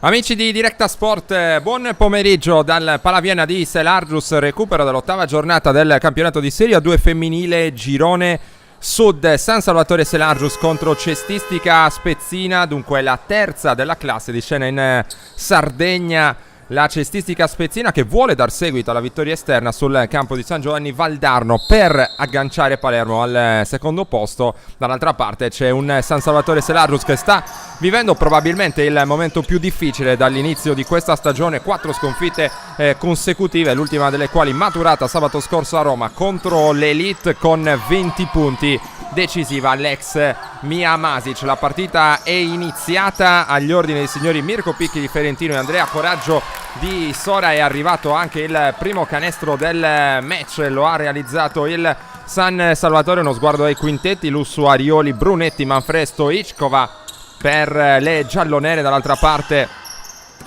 Amici di Directa Sport, buon pomeriggio dal Palaviena di Selargius, recupero dell'ottava giornata del campionato di Serie A2 femminile, girone Sud. San Salvatore Selargius contro Cestistica Spezzina, dunque la terza della classe di scena in Sardegna. La Cestistica Spezzina che vuole dar seguito alla vittoria esterna sul campo di San Giovanni Valdarno per agganciare Palermo al secondo posto. Dall'altra parte c'è un San Salvatore Selargius che sta vivendo probabilmente il momento più difficile dall'inizio di questa stagione. 4 sconfitte consecutive, l'ultima delle quali maturata sabato scorso a Roma contro l'Elite con 20 punti. Decisiva l'ex Mia Masic. La partita è iniziata agli ordini dei signori Mirko Picchi di Ferentino e Andrea Coraggio di Sora. È arrivato anche il primo canestro del match, lo ha realizzato il San Salvatore. Uno sguardo ai quintetti: Lussu, Arioli, Brunetti, Manfresto, Ichkova per le giallonere. Dall'altra parte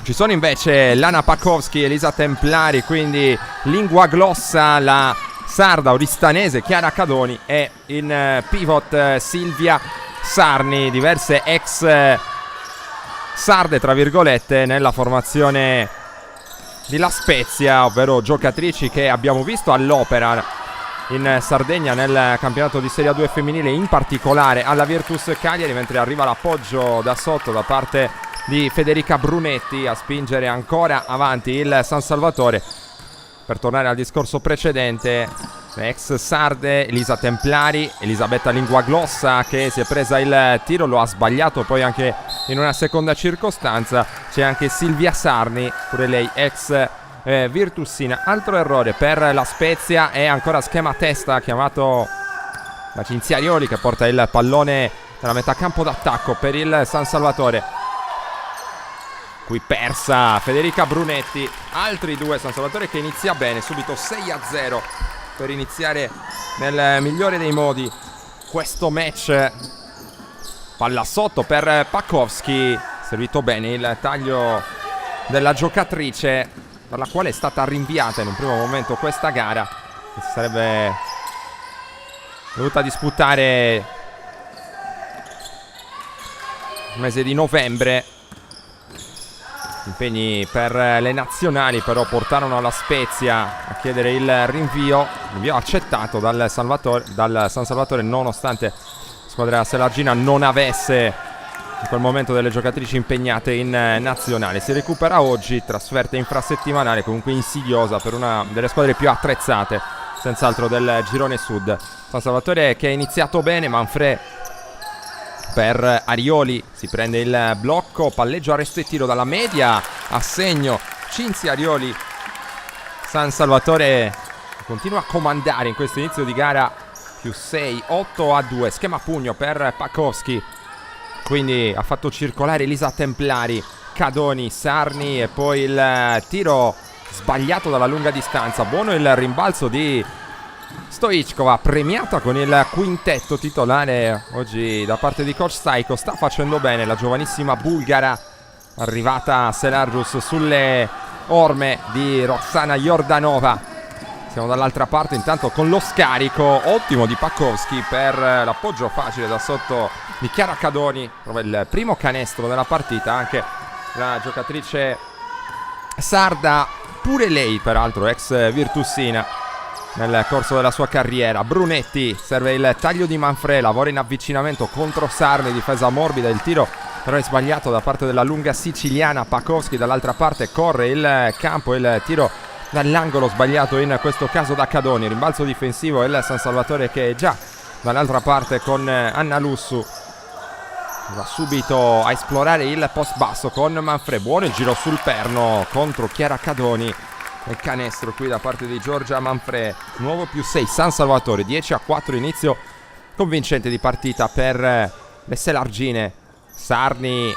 ci sono invece Lana Pakowski, Elisa Templari, quindi lingua glossa la sarda oristanese Chiara Cadoni e in pivot Silvia Sarni. Diverse ex sarde tra virgolette nella formazione di La Spezia, ovvero giocatrici che abbiamo visto all'opera in Sardegna nel campionato di Serie A2 femminile, in particolare alla Virtus Cagliari, mentre arriva l'appoggio da sotto da parte di Federica Brunetti a spingere ancora avanti il San Salvatore. Per tornare al discorso precedente, ex sarde Elisa Templari, Elisabetta Linguaglossa che si è presa il tiro, lo ha sbagliato poi anche in una seconda circostanza. C'è anche Silvia Sarni, pure lei ex virtussina. Altro errore per La Spezia e ancora schema testa chiamato da Cinziarioli, che porta il pallone dalla metà campo d'attacco per il San Salvatore. Qui persa Federica Brunetti. Altri due San Salvatore che inizia bene, subito 6-0 per iniziare nel migliore dei modi questo match. Palla sotto per Pakowski, servito bene il taglio della giocatrice, per la quale è stata rinviata in un primo momento questa gara, che si sarebbe dovuta disputare il mese di novembre. Impegni per le nazionali però portarono la Spezia a chiedere il rinvio accettato dal San Salvatore, nonostante la squadra selargina non avesse in quel momento delle giocatrici impegnate in nazionale. Si recupera oggi, trasferta infrasettimanale comunque insidiosa per una delle squadre più attrezzate senz'altro del girone sud. San Salvatore che ha iniziato bene, Manfred per Arioli, si prende il blocco, palleggio, arresto e tiro dalla media, a segno Cinzia Arioli. San Salvatore continua a comandare in questo inizio di gara, più 6, 8-2, schema pugno per Pakowski, quindi ha fatto circolare Elisa Templari, Cadoni, Sarni e poi il tiro sbagliato dalla lunga distanza. Buono il rimbalzo di Stoichkova, premiata con il quintetto titolare oggi da parte di coach Staiko. Sta facendo bene la giovanissima bulgara arrivata a Selargius sulle orme di Roxana Jordanova. Siamo dall'altra parte intanto con lo scarico ottimo di Pakowski per l'appoggio facile da sotto di Chiara Cadoni. Trova il primo canestro della partita anche la giocatrice sarda, pure lei peraltro ex virtussina nel corso della sua carriera. Brunetti serve il taglio di Manfred, lavora in avvicinamento contro Sarni, difesa morbida, il tiro però è sbagliato da parte della lunga siciliana. Pakowski dall'altra parte corre il campo, il tiro dall'angolo sbagliato in questo caso da Cadoni. Rimbalzo difensivo il San Salvatore che è già dall'altra parte con Anna Lussu. Va subito a esplorare il post basso con Manfred. Buono il giro sul perno contro Chiara Cadoni. Il canestro qui da parte di Giorgia Manfred. Nuovo più 6 San Salvatore, 10-4, inizio convincente di partita per le selargine. Sarni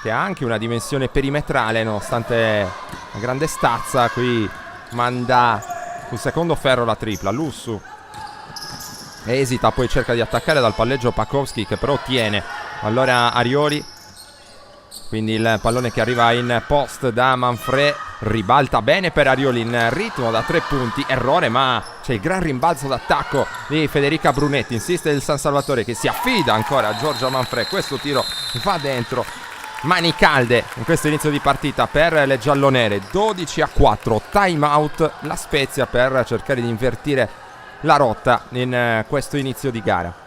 che ha anche una dimensione perimetrale nonostante la grande stazza, qui manda sul secondo ferro la tripla. Lussu esita, poi cerca di attaccare dal palleggio Pakowski che però tiene. Allora Arioli, quindi il pallone che arriva in post da Manfred, ribalta bene per Arioli in ritmo da 3 punti, errore ma c'è il gran rimbalzo d'attacco di Federica Brunetti. Insiste il San Salvatore che si affida ancora a Giorgia Manfred, questo tiro va dentro mani calde in questo inizio di partita per le giallonere. 12-4, time out La Spezia per cercare di invertire la rotta in questo inizio di gara.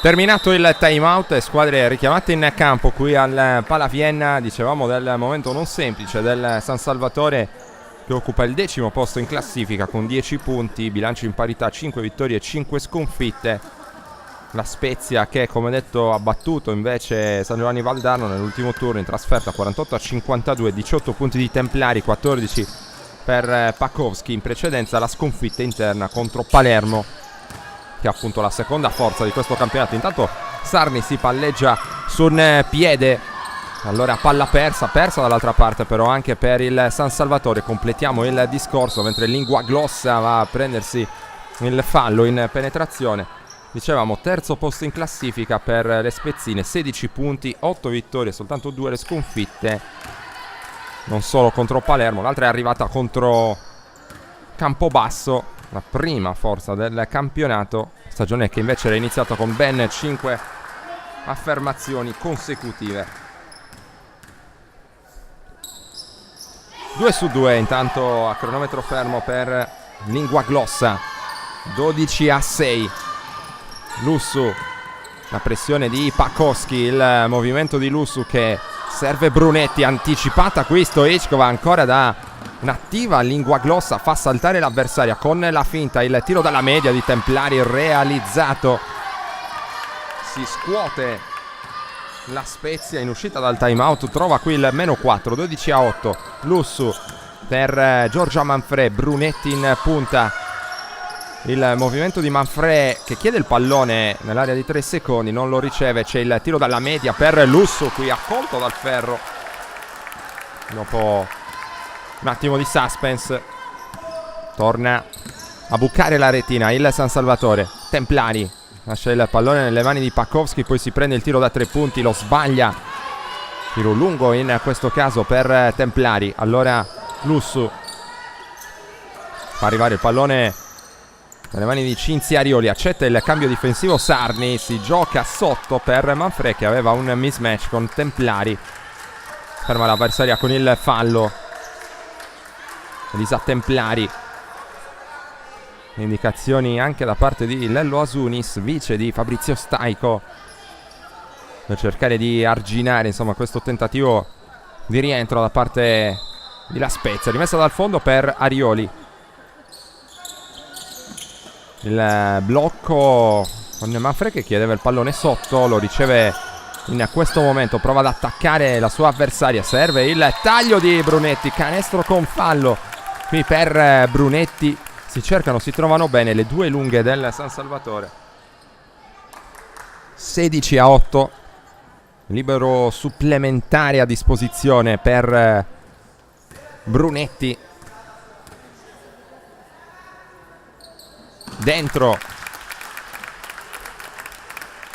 Terminato il time out, squadre richiamate in campo qui al Palaviena. Dicevamo del momento non semplice del San Salvatore, che occupa il 10° posto in classifica con 10 punti, bilancio in parità, 5 vittorie e 5 sconfitte. La Spezia che, come detto, ha battuto invece San Giovanni Valdarno nell'ultimo turno in trasferta 48-52, 18 punti di Templari, 14 per Pakowski. In precedenza la sconfitta interna contro Palermo, che è appunto la seconda forza di questo campionato. Intanto Sarni si palleggia su un piede, allora palla persa dall'altra parte però anche per il San Salvatore. Completiamo il discorso mentre Linguaglossa va a prendersi il fallo in penetrazione. Dicevamo terzo posto in classifica per le Spezzine, 16 punti, 8 vittorie, soltanto 2 le sconfitte, non solo contro Palermo, l'altra è arrivata contro Campobasso, la prima forza del campionato, stagione che invece era iniziata con ben 5 affermazioni consecutive. 2-2 intanto a cronometro fermo per Linguaglossa. 12-6. Lussu, la pressione di Pakowski, il movimento di Lussu che serve Brunetti, anticipata qui Stoichkova ancora da un'attiva Linguaglossa, fa saltare l'avversaria con la finta, il tiro dalla media di Templari realizzato. Si scuote la Spezia in uscita dal time out, trova qui il -4, 12-8. Lussu per Giorgia Manfrè, Brunetti in punta. Il movimento di Manfrè che chiede il pallone nell'area di 3 secondi, non lo riceve, c'è il tiro dalla media per Lussu, qui accolto dal ferro dopo un attimo di suspense. Torna a bucare la retina il San Salvatore. Templari lascia il pallone nelle mani di Pakowski, poi si prende il tiro da 3 punti, lo sbaglia, tiro lungo in questo caso per Templari. Allora Lussu fa arrivare il pallone nelle mani di Cinzia Arioli, accetta il cambio difensivo Sarni, si gioca sotto per Manfrè che aveva un mismatch con Templari, ferma l'avversaria con il fallo. Elisa Templari, indicazioni anche da parte di Lello Asunis, vice di Fabrizio Staico, per cercare di arginare insomma questo tentativo di rientro da parte di La Spezia. Rimessa dal fondo per Arioli. Il blocco con Manfrè che chiedeva il pallone sotto, lo riceve in questo momento, prova ad attaccare la sua avversaria, serve il taglio di Brunetti, canestro con fallo qui per Brunetti. Si cercano, si trovano bene le due lunghe del San Salvatore. 16-8, libero supplementare a disposizione per Brunetti. Dentro,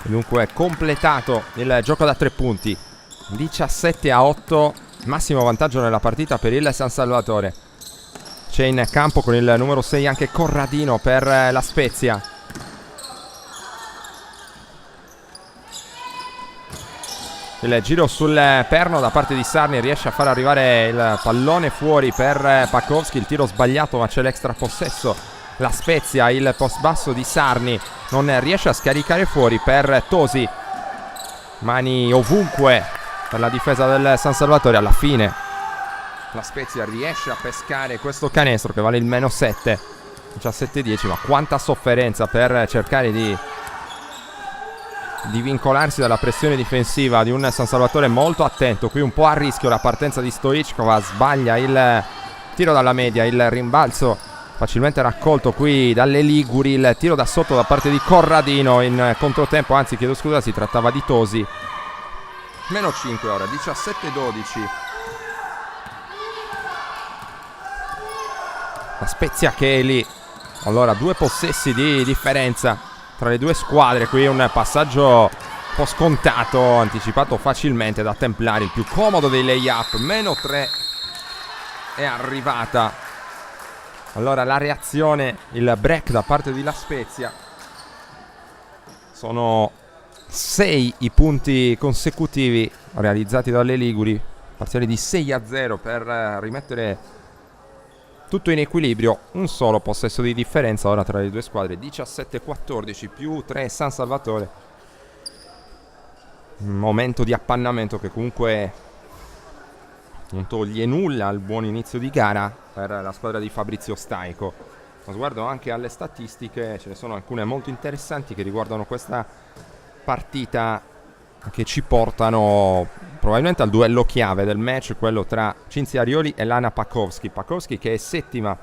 dunque completato il gioco da 3 punti. 17-8, massimo vantaggio nella partita per il San Salvatore. C'è in campo con il numero 6 anche Corradino per La Spezia. Il giro sul perno da parte di Sarni, riesce a far arrivare il pallone fuori per Pakowski, il tiro sbagliato ma c'è l'extra possesso. La Spezia, il post basso di Sarni non riesce a scaricare fuori per Tosi, mani ovunque per la difesa del San Salvatore. Alla fine La Spezia riesce a pescare questo canestro che vale il -7, 17-10, ma quanta sofferenza per cercare di vincolarsi dalla pressione difensiva di un San Salvatore molto attento. Qui un po' a rischio la partenza di Stoichkova, sbaglia il tiro dalla media, il rimbalzo facilmente raccolto qui dalle Liguri, il tiro da sotto da parte di Corradino in controtempo, anzi chiedo scusa, si trattava di Tosi. -5 ora, 17-12. La Spezia che è lì. Allora 2 possessi di differenza tra le due squadre, qui un passaggio un po' scontato, anticipato facilmente da Templari, il più comodo dei lay-up, -3 è arrivata. Allora la reazione, il break da parte di La Spezia. Sono 6 i punti consecutivi realizzati dalle Liguri, parziale di 6-0 per rimettere tutto in equilibrio. Un solo possesso di differenza ora tra le due squadre, 17-14 più 3 San Salvatore. Un momento di appannamento che comunque non toglie nulla al buon inizio di gara per la squadra di Fabrizio Staico. Ma sguardo anche alle statistiche, ce ne sono alcune molto interessanti che riguardano questa partita, che ci portano probabilmente al duello chiave del match, quello tra Cinzia Arioli e Lana Pakowski. Pakowski che è settima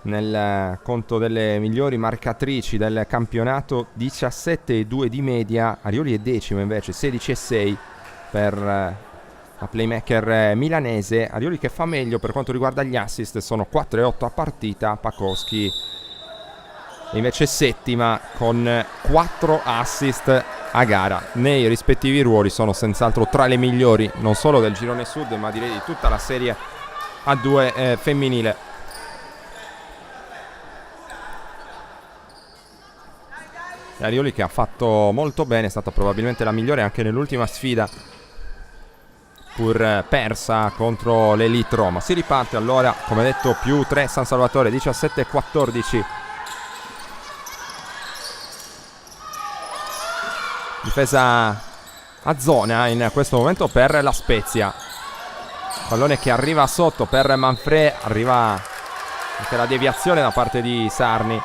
nel conto delle migliori marcatrici del campionato, 17,2 di media. Arioli è decima invece, 16,6 per la playmaker milanese. Arioli che fa meglio per quanto riguarda gli assist, sono 4,8 a partita. Pakowski è invece settima con 4 assist a gara. Nei rispettivi ruoli sono senz'altro tra le migliori non solo del girone sud, ma direi di tutta la serie A2 femminile. Arioli che ha fatto molto bene, è stata probabilmente la migliore anche nell'ultima sfida, pur persa contro l'Elite Roma. Si riparte allora, come detto, più 3 San Salvatore, 17-14. Difesa a zona in questo momento per la Spezia. Pallone che arriva sotto per Manfrè, arriva anche la deviazione da parte di Sarni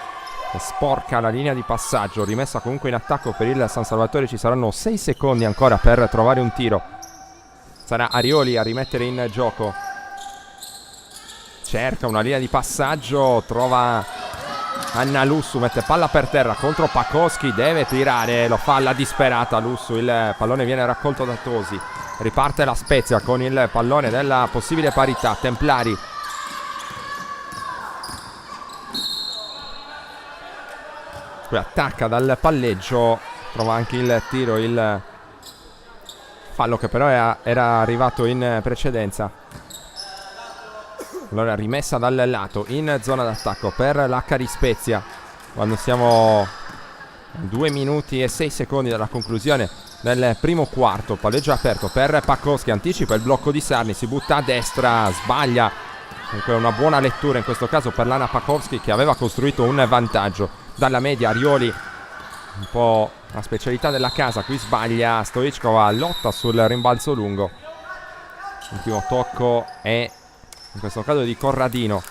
che sporca la linea di passaggio. Rimessa comunque in attacco per il San Salvatore, ci saranno 6 secondi ancora per trovare un tiro. Sarà Arioli a rimettere in gioco, cerca una linea di passaggio, trova Anna Lussu, mette palla per terra contro Pakowski, deve tirare, lo fa alla disperata Lussu, il pallone viene raccolto da Tosi. Riparte la Spezia con il pallone della possibile parità. Templari qui attacca dal palleggio, trova anche il tiro, il fallo che però era arrivato in precedenza. Allora rimessa dal lato in zona d'attacco per l'H di Spezia, quando siamo a 2 minuti e 6 secondi dalla conclusione del primo quarto. Palleggio aperto per Pakowski, anticipa il blocco di Sarni, si butta a destra, sbaglia. Comunque una buona lettura in questo caso per Lana Pakowski, che aveva costruito un vantaggio dalla media. Arioli, un po' la specialità della casa, qui sbaglia. Stoichkova lotta sul rimbalzo lungo. L'ultimo tocco è in questo caso di Corradino.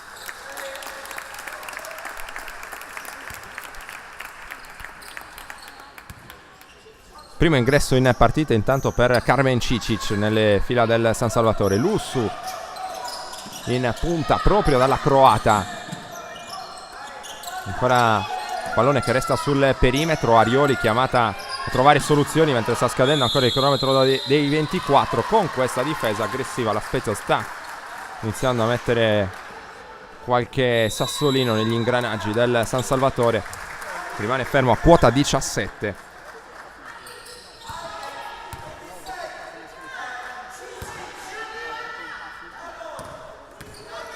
Primo ingresso in partita intanto per Carmen Cicic nelle fila del San Salvatore. Lussu in punta proprio dalla croata. Ancora pallone che resta sul perimetro. Arioli chiamata a trovare soluzioni mentre sta scadendo ancora il cronometro dei 24. Con questa difesa aggressiva la Spezia sta iniziando a mettere qualche sassolino negli ingranaggi del San Salvatore, che rimane fermo a quota 17.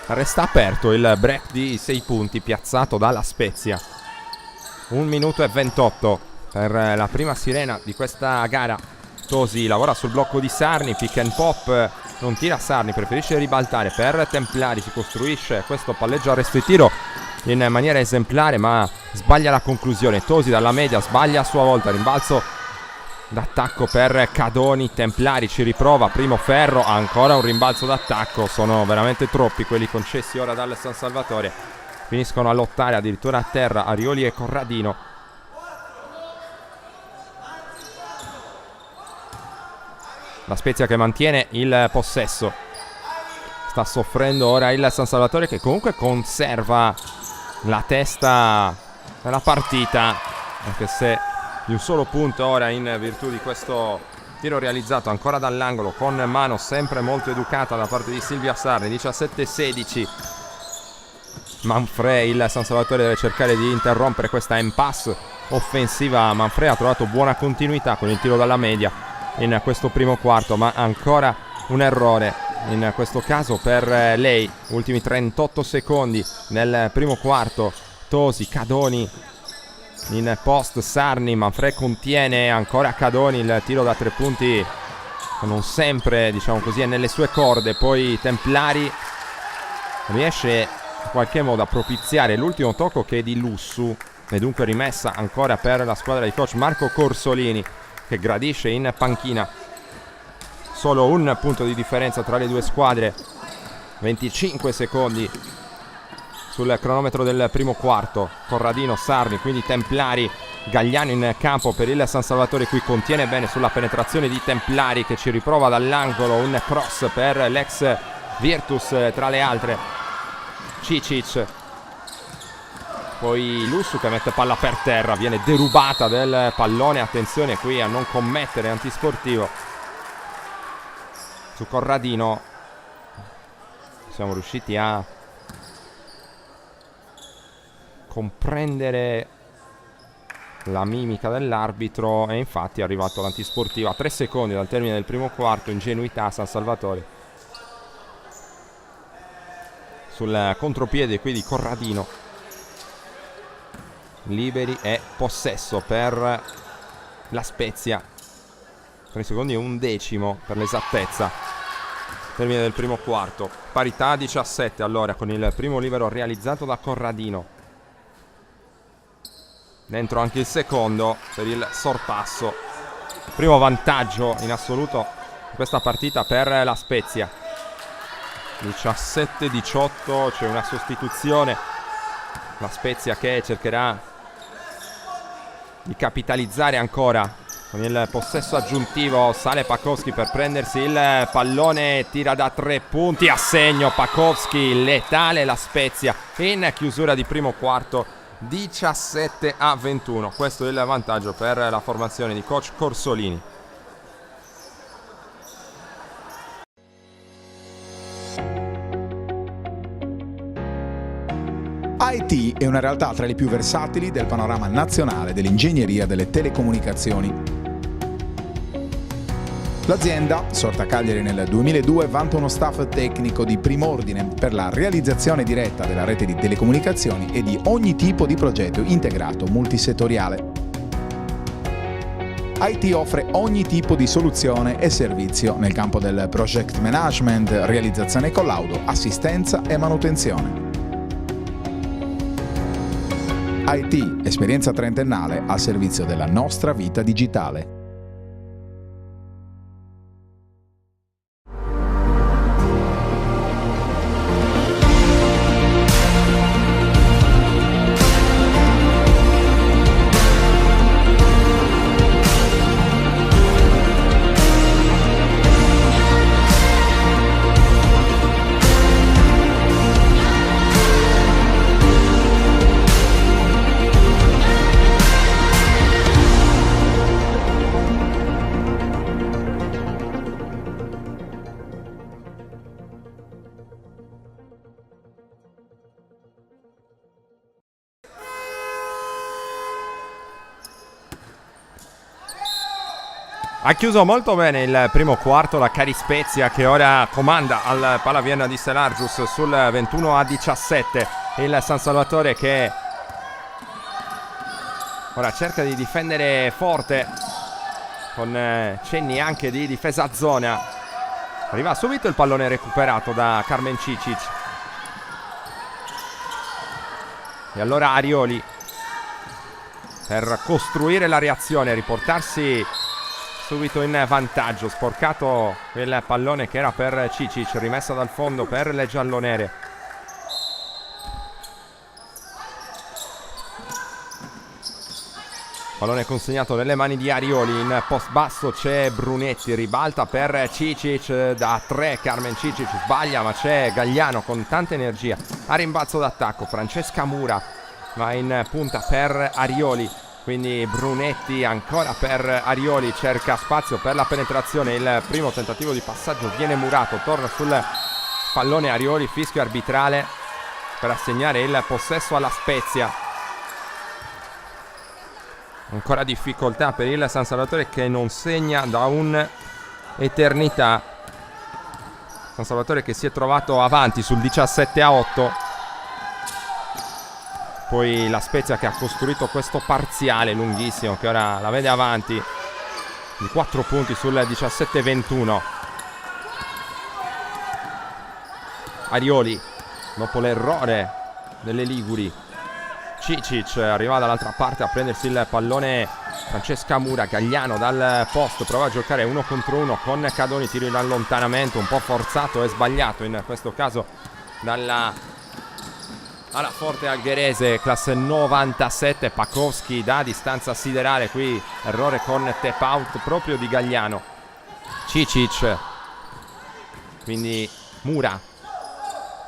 Resta aperto il break di 6 punti piazzato dalla Spezia. 1 minuto e 28 per la prima sirena di questa gara. Tosi lavora sul blocco di Sarni, pick and pop, non tira Sarni, preferisce ribaltare per Templari, si costruisce questo palleggio arresto e tiro in maniera esemplare, ma sbaglia la conclusione. Tosi dalla media sbaglia a sua volta, rimbalzo d'attacco per Cadoni. Templari ci riprova, primo ferro, ancora un rimbalzo d'attacco. Sono veramente troppi quelli concessi ora dal San Salvatore, finiscono a lottare addirittura a terra Arioli e Corradino. La Spezia che mantiene il possesso, sta soffrendo ora il San Salvatore, che comunque conserva la testa nella partita, anche se di un solo punto ora in virtù di questo tiro realizzato ancora dall'angolo con mano sempre molto educata da parte di Silvia Sarni. 17-16. Manfrè, il San Salvatore deve cercare di interrompere questa impasse offensiva. Manfrè ha trovato buona continuità con il tiro dalla media in questo primo quarto, ma ancora un errore in questo caso per lei. Ultimi 38 secondi nel primo quarto. Tosi, Cadoni in post Sarni, Manfred contiene ancora Cadoni, il tiro da 3 punti non sempre, diciamo così, è nelle sue corde. Poi Templari riesce in qualche modo a propiziare l'ultimo tocco che è di Lussu, e dunque rimessa ancora per la squadra di coach Marco Corsolini, che gradisce in panchina. Solo un punto di differenza tra le due squadre, 25 secondi sul cronometro del primo quarto. Corradino, Sarni, quindi Templari, Gagliano in campo per il San Salvatore. Qui contiene bene sulla penetrazione di Templari, che ci riprova dall'angolo, un cross per l'ex Virtus tra le altre. Cicic, poi Lussu che mette palla per terra, viene derubata del pallone. Attenzione qui a non commettere antisportivo su Corradino. Siamo riusciti a comprendere la mimica dell'arbitro e infatti è arrivato l'antisportivo a 3 secondi dal termine del primo quarto. Ingenuità San Salvatore sul contropiede qui di Corradino. Liberi e possesso per la Spezia. 3 secondi e 1/10 per l'esattezza. Termine del primo quarto. Parità 17 allora, con il primo libero realizzato da Corradino. Dentro anche il secondo per il sorpasso. Primo vantaggio in assoluto in questa partita per la Spezia. 17-18, c'è una sostituzione. La Spezia che cercherà di capitalizzare ancora con il possesso aggiuntivo. Sale Pakowski per prendersi il pallone, tira da 3 punti a segno. Pakowski, letale la Spezia in chiusura di primo quarto. 17-21, questo è il vantaggio per la formazione di coach Corsolini. IT è una realtà tra le più versatili del panorama nazionale dell'ingegneria delle telecomunicazioni. L'azienda, sorta a Cagliari nel 2002, vanta uno staff tecnico di prim'ordine per la realizzazione diretta della rete di telecomunicazioni e di ogni tipo di progetto integrato multisettoriale. IT offre ogni tipo di soluzione e servizio nel campo del project management, realizzazione e collaudo, assistenza e manutenzione. IT, esperienza trentennale al servizio della nostra vita digitale. Ha chiuso molto bene il primo quarto la Cari Spezia, che ora comanda al Palaviena di Selargius sul 21-17. Il San Salvatore che ora cerca di difendere forte con cenni anche di difesa a zona. Arriva subito il pallone recuperato da Carmen Cicic. E allora Arioli per costruire la reazione, riportarsi subito in vantaggio. Sporcato quel pallone che era per Cicic, rimessa dal fondo per le giallonere. Pallone consegnato nelle mani di Arioli. In post basso c'è Brunetti, ribalta per Cicic da 3. Carmen Cicic sbaglia, ma c'è Gagliano con tanta energia a rimbalzo d'attacco. Francesca Mura va in punta per Arioli, quindi Brunetti ancora per Arioli, cerca spazio per la penetrazione. Il primo tentativo di passaggio viene murato, torna sul pallone Arioli, fischio arbitrale per assegnare il possesso alla Spezia. Ancora difficoltà per il San Salvatore che non segna da un'eternità. San Salvatore che si è trovato avanti sul 17-8. poi la Spezia che ha costruito questo parziale lunghissimo che ora la vede avanti di 4 punti sul 17-21. Arioli dopo l'errore delle Liguri. Cicic arriva dall'altra parte a prendersi il pallone. Francesca Mura, Gagliano dal post, prova a giocare 1 contro 1 con Cadoni, tiro in allontanamento un po' forzato e sbagliato in questo caso dalla forte algherese, classe 97. Pakowski da distanza siderale, qui errore con tap out proprio di Gagliano. Cicic, quindi Mura,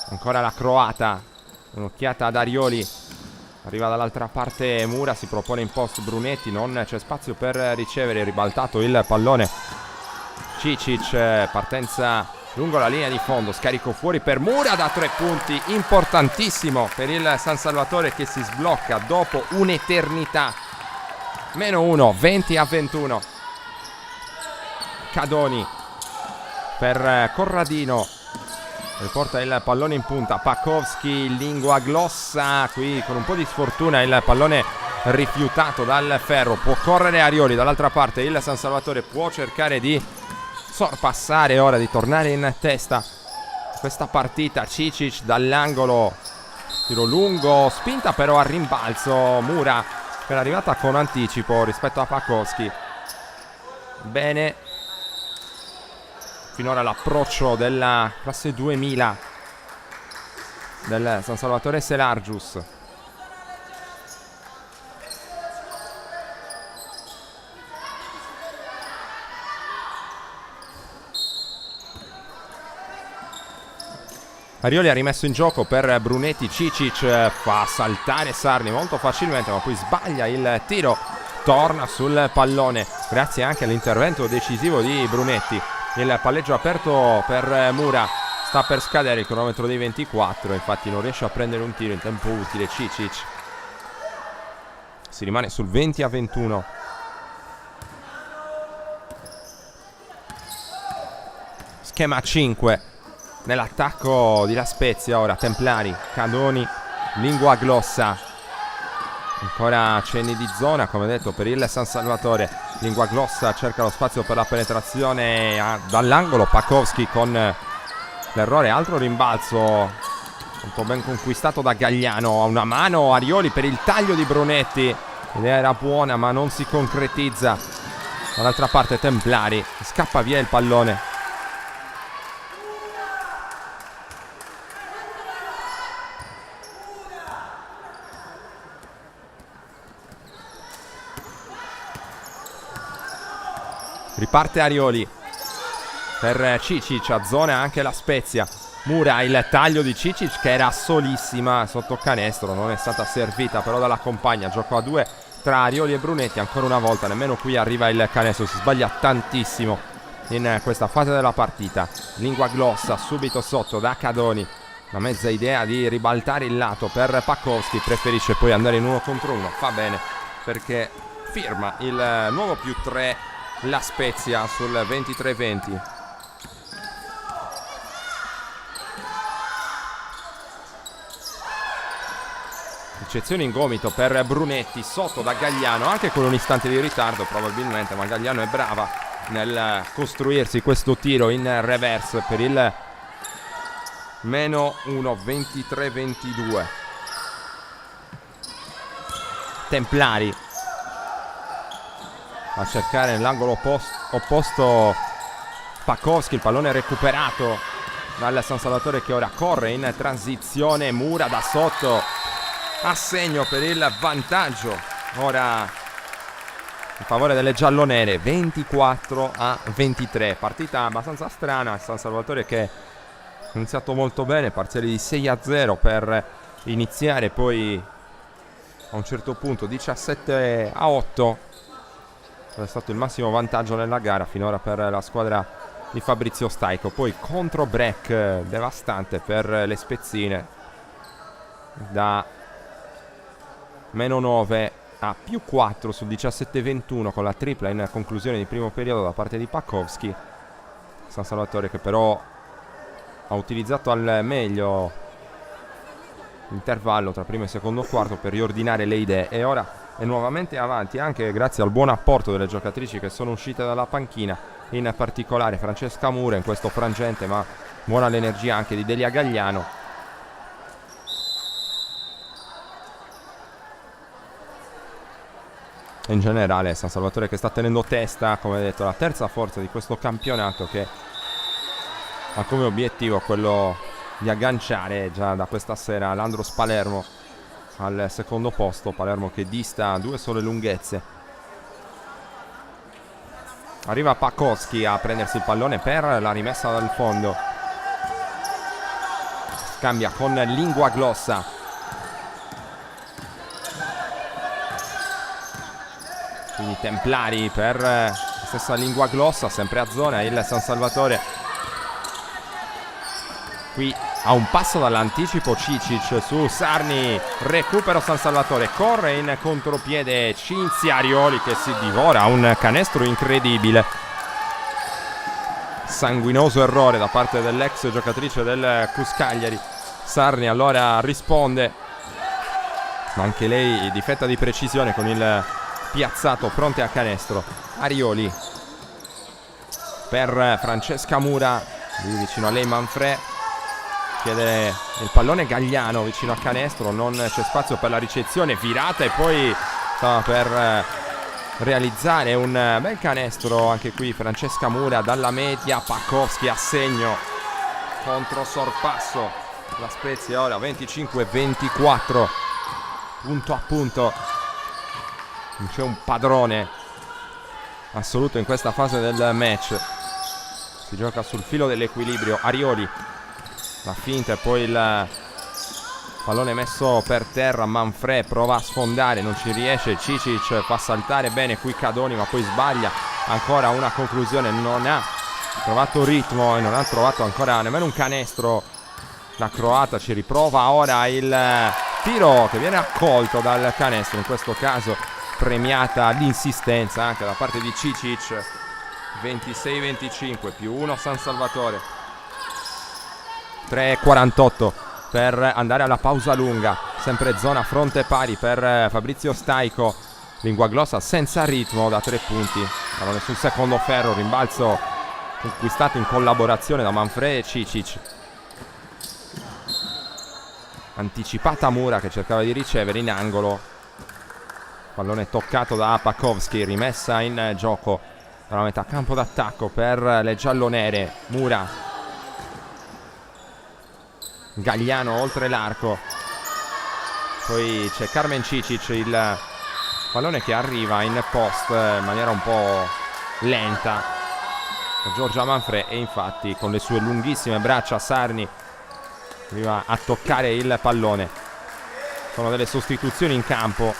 ancora la croata, un'occhiata ad Arioli. Arriva dall'altra parte Mura, si propone in post Brunetti, non c'è spazio per ricevere, ribaltato il pallone. Cicic, partenza lungo la linea di fondo, scarico fuori per Mura da 3 punti, importantissimo per il San Salvatore che si sblocca dopo un'eternità. -1, 20-21. Cadoni per Corradino, riporta il pallone in punta. Pakowski, lingua glossa, qui con un po' di sfortuna il pallone rifiutato dal ferro. Può correre Arioli dall'altra parte, il San Salvatore può cercare di sorpassare ora, di tornare in testa questa partita. Cicic dall'angolo, tiro lungo, spinta però a rimbalzo. Mura che è arrivata con anticipo rispetto a Pakowski. Bene finora l'approccio della classe 2000 del San Salvatore Selargius. Arioli ha rimesso in gioco per Brunetti. Cicic fa saltare Sarni molto facilmente, ma poi sbaglia il tiro, torna sul pallone grazie anche all'intervento decisivo di Brunetti. Il palleggio aperto per Mura, sta per scadere il cronometro dei 24, infatti non riesce a prendere un tiro in tempo utile Cicic. Si rimane sul 20-21. Schema 5 nell'attacco di La Spezia ora. Templari, Cadoni, lingua glossa, ancora cenni di zona come detto per il San Salvatore. Lingua glossa cerca lo spazio per la penetrazione dall'angolo. Pakowski con l'errore, altro rimbalzo molto ben conquistato da Gagliano. A una mano Arioli per il taglio di Brunetti, l'idea era buona ma non si concretizza. Dall'altra parte Templari, scappa via il pallone. Riparte Arioli per Cicic, a zona anche La Spezia. Mura, il taglio di Cicic che era solissima sotto canestro, non è stata servita però dalla compagna. Gioco a 2 tra Arioli e Brunetti, ancora una volta nemmeno qui arriva il canestro, si sbaglia tantissimo in questa fase della partita. Lingua glossa subito sotto da Cadoni, la mezza idea di ribaltare il lato per Pakowski, preferisce poi andare in 1 contro 1, fa bene perché firma il nuovo +3 La Spezia sul 23-20. Eccezione in gomito per Brunetti, sotto da Gagliano, anche con un istante di ritardo probabilmente, ma Gagliano è brava nel costruirsi questo tiro in reverse per il -1, 23-22. Templari a cercare nell'angolo opposto Pakowski, il pallone recuperato dal San Salvatore che ora corre in transizione. Mura da sotto a segno per il vantaggio ora in favore delle giallonere, 24-23. Partita abbastanza strana, il San Salvatore che ha iniziato molto bene, parziale di 6-0 per iniziare, poi a un certo punto 17-8 è stato il massimo vantaggio nella gara finora per la squadra di Fabrizio Staico. Poi contro break devastante per le spezzine da -9 a +4 sul 17-21 con la tripla in conclusione di primo periodo da parte di Pakowski. San Salvatore che però ha utilizzato al meglio intervallo tra primo e secondo quarto per riordinare le idee, e ora è nuovamente avanti anche grazie al buon apporto delle giocatrici che sono uscite dalla panchina, in particolare Francesca Mura in questo frangente, ma buona l'energia anche di Delia Gagliano. In generale San Salvatore che sta tenendo testa, come detto, la terza forza di questo campionato, che ha come obiettivo quello di agganciare già da questa sera l'Andros Palermo al secondo posto. Palermo che dista 2 sole lunghezze. Arriva Pakowski a prendersi il pallone per la rimessa dal fondo, scambia con Linguaglossa. Quindi Templari per la stessa Linguaglossa, sempre a zona il San Salvatore. Qui a un passo dall'anticipo Cicic su Sarni, recupero San Salvatore, corre in contropiede Cinzia Arioli che si divora un canestro incredibile. Sanguinoso errore da parte dell'ex giocatrice del Cus Cagliari. Sarni allora risponde, ma anche lei difetta di precisione con il piazzato fronte a canestro. Arioli per Francesca Mura, lì vicino a lei Manfred, chiede il pallone Gagliano vicino a canestro, non c'è spazio per la ricezione, virata, e poi stava per realizzare un bel canestro anche qui Francesca Mura dalla media. Pakowski a segno, contro sorpasso la Spezia ora 25-24, punto a punto. Non c'è un padrone assoluto in questa fase del match, si gioca sul filo dell'equilibrio. Arioli, la finta e poi il pallone messo per terra. Manfred prova a sfondare, non ci riesce. Cicic fa saltare bene qui Cadoni, ma poi sbaglia. Ancora una conclusione, non ha trovato ritmo e non ha trovato ancora nemmeno un canestro. La croata ci riprova ora, il tiro che viene accolto dal canestro, in questo caso premiata l'insistenza anche da parte di Cicic. 26-25 più 1 San Salvatore. 3:48 per andare alla pausa lunga, sempre zona fronte pari per Fabrizio Staico. Linguaglossa senza ritmo da 3 punti, pallone sul secondo ferro, rimbalzo conquistato in collaborazione da Manfred e Cicic. Anticipata Mura che cercava di ricevere in angolo, pallone toccato da Pakowski, rimessa in gioco dalla metà campo d'attacco per le giallonere. Mura, Gagliano oltre l'arco, poi c'è Carmen Cicic, il pallone che arriva in post in maniera un po' lenta per Giorgia Manfred, e infatti con le sue lunghissime braccia Sarni arriva a toccare il pallone. Sono delle sostituzioni in campo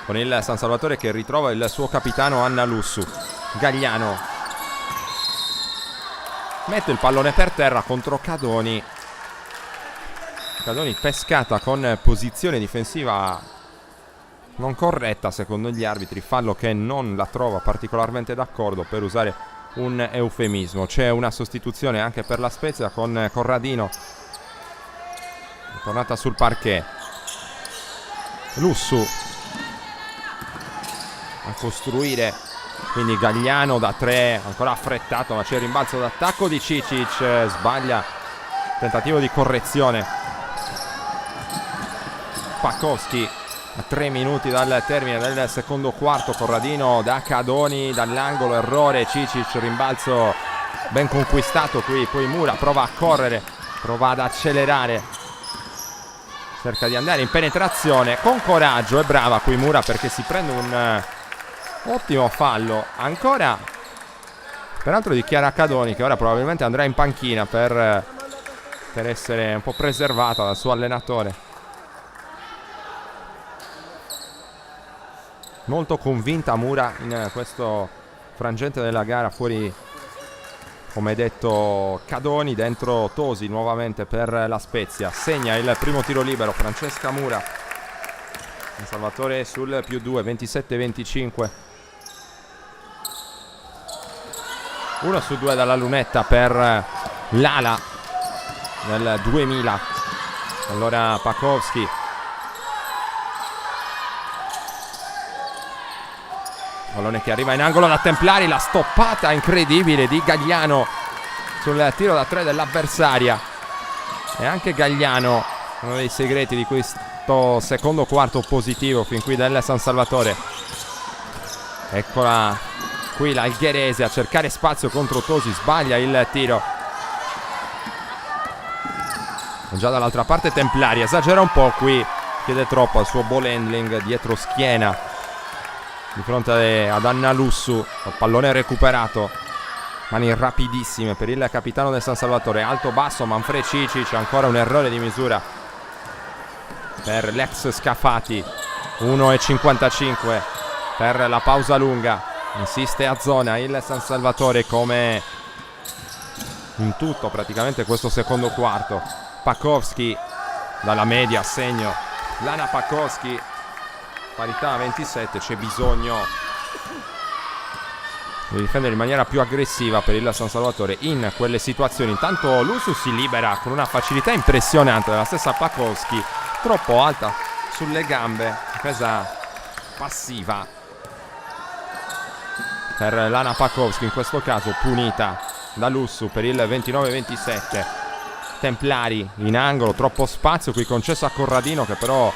con il San Salvatore che ritrova il suo capitano Anna Lussu. Gagliano mette il pallone per terra contro Cadoni. Cadoni pescata con posizione difensiva non corretta secondo gli arbitri, fallo che non la trova particolarmente d'accordo, per usare un eufemismo. C'è una sostituzione anche per la Spezia con Corradino, tornata sul parquet. Lussu a costruire, quindi Gagliano da 3, ancora affrettato, ma c'è il rimbalzo d'attacco di Cicic, sbaglia, tentativo di correzione. Pakowski a 3 minuti dal termine del secondo quarto. Corradino da Cadoni dall'angolo, errore. Cicic, rimbalzo ben conquistato qui, poi Mura prova a correre, prova ad accelerare, cerca di andare in penetrazione con coraggio, e brava qui Mura perché si prende un ottimo fallo ancora, peraltro di Chiara Cadoni, che ora probabilmente andrà in panchina per essere un po' preservata dal suo allenatore. Molto convinta Mura in questo frangente della gara, fuori come detto Cadoni, dentro Tosi nuovamente per la Spezia. Segna il primo tiro libero Francesca Mura, San Salvatore sul +2, 27-25. 1 su 2 dalla lunetta per l'ala nel 2000. Allora Pakowski, pallone che arriva in angolo da Templari, la stoppata incredibile di Gagliano sul tiro da 3 dell'avversaria. E anche Gagliano, uno dei segreti di questo secondo quarto positivo fin qui del San Salvatore. Eccola qui l'Algherese a cercare spazio contro Tosi, sbaglia il tiro. E già dall'altra parte Templari esagera un po' qui, chiede troppo al suo ball handling dietro schiena di fronte ad Annalussu. Il pallone recuperato, mani rapidissime per il capitano del San Salvatore. Alto basso Manfred Cicic, ancora un errore di misura per l'ex Scafati. 1:55 per la pausa lunga. Insiste a zona il San Salvatore come in tutto praticamente questo secondo quarto. Pakowski dalla media, segno Lana Pakowski, parità a 27. C'è bisogno di difendere in maniera più aggressiva per il San Salvatore in quelle situazioni. Intanto Lusu si libera con una facilità impressionante della stessa Pakowski, troppo alta sulle gambe, difesa passiva per Lana Pakowski, in questo caso punita da Lusu per il 29-27. Templari in angolo, troppo spazio qui concesso a Corradino che però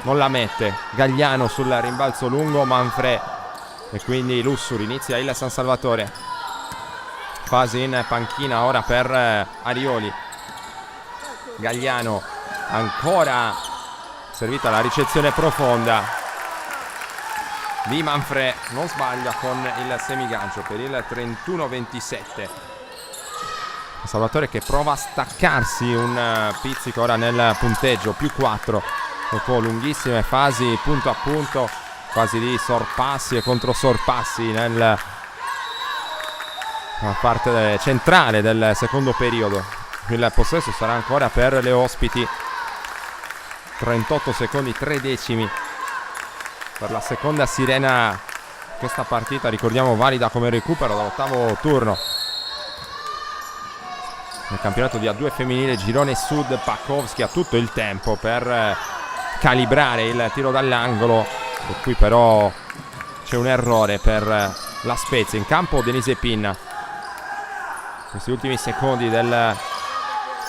non la mette. Gagliano sul rimbalzo lungo, Manfred, e quindi Lussur inizia il San Salvatore. Fase in panchina ora per Arioli. Gagliano ancora servita la ricezione profonda di Manfred, non sbaglia con il semigancio per il 31-27. Salvatore che prova a staccarsi un pizzico ora nel punteggio, più 4 dopo lunghissime fasi punto a punto, quasi di sorpassi e controsorpassi nella parte centrale del secondo periodo. Il possesso sarà ancora per le ospiti. 38 secondi 3 decimi per la seconda sirena. Questa partita, ricordiamo, valida come recupero dall'ottavo turno nel campionato di A2 femminile girone sud. Pakowski ha tutto il tempo per calibrare il tiro dall'angolo, e qui però c'è un errore per la Spezia. In campo Denise Pinna. Questi ultimi secondi del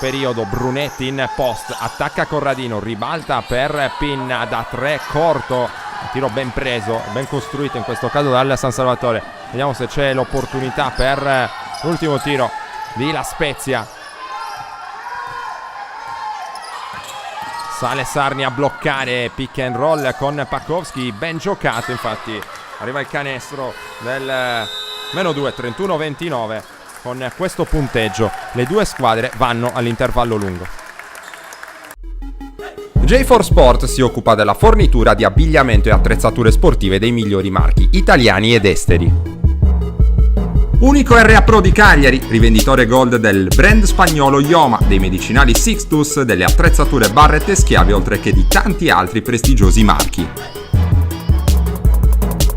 periodo, Brunetti in post, attacca Corradino, ribalta per Pinna da 3 corto, un tiro ben preso, ben costruito in questo caso dal San Salvatore. Vediamo se c'è l'opportunità per l'ultimo tiro di La Spezia. Sale Sarni a bloccare pick and roll con Pakowski, ben giocato, infatti arriva il canestro del -2, 31-29. Con questo punteggio le due squadre vanno all'intervallo lungo. J4 Sport si occupa della fornitura di abbigliamento e attrezzature sportive dei migliori marchi italiani ed esteri. Unico RA Pro di Cagliari, rivenditore gold del brand spagnolo Ioma, dei medicinali Sixtus, delle attrezzature Barrett e Schiavi, oltre che di tanti altri prestigiosi marchi.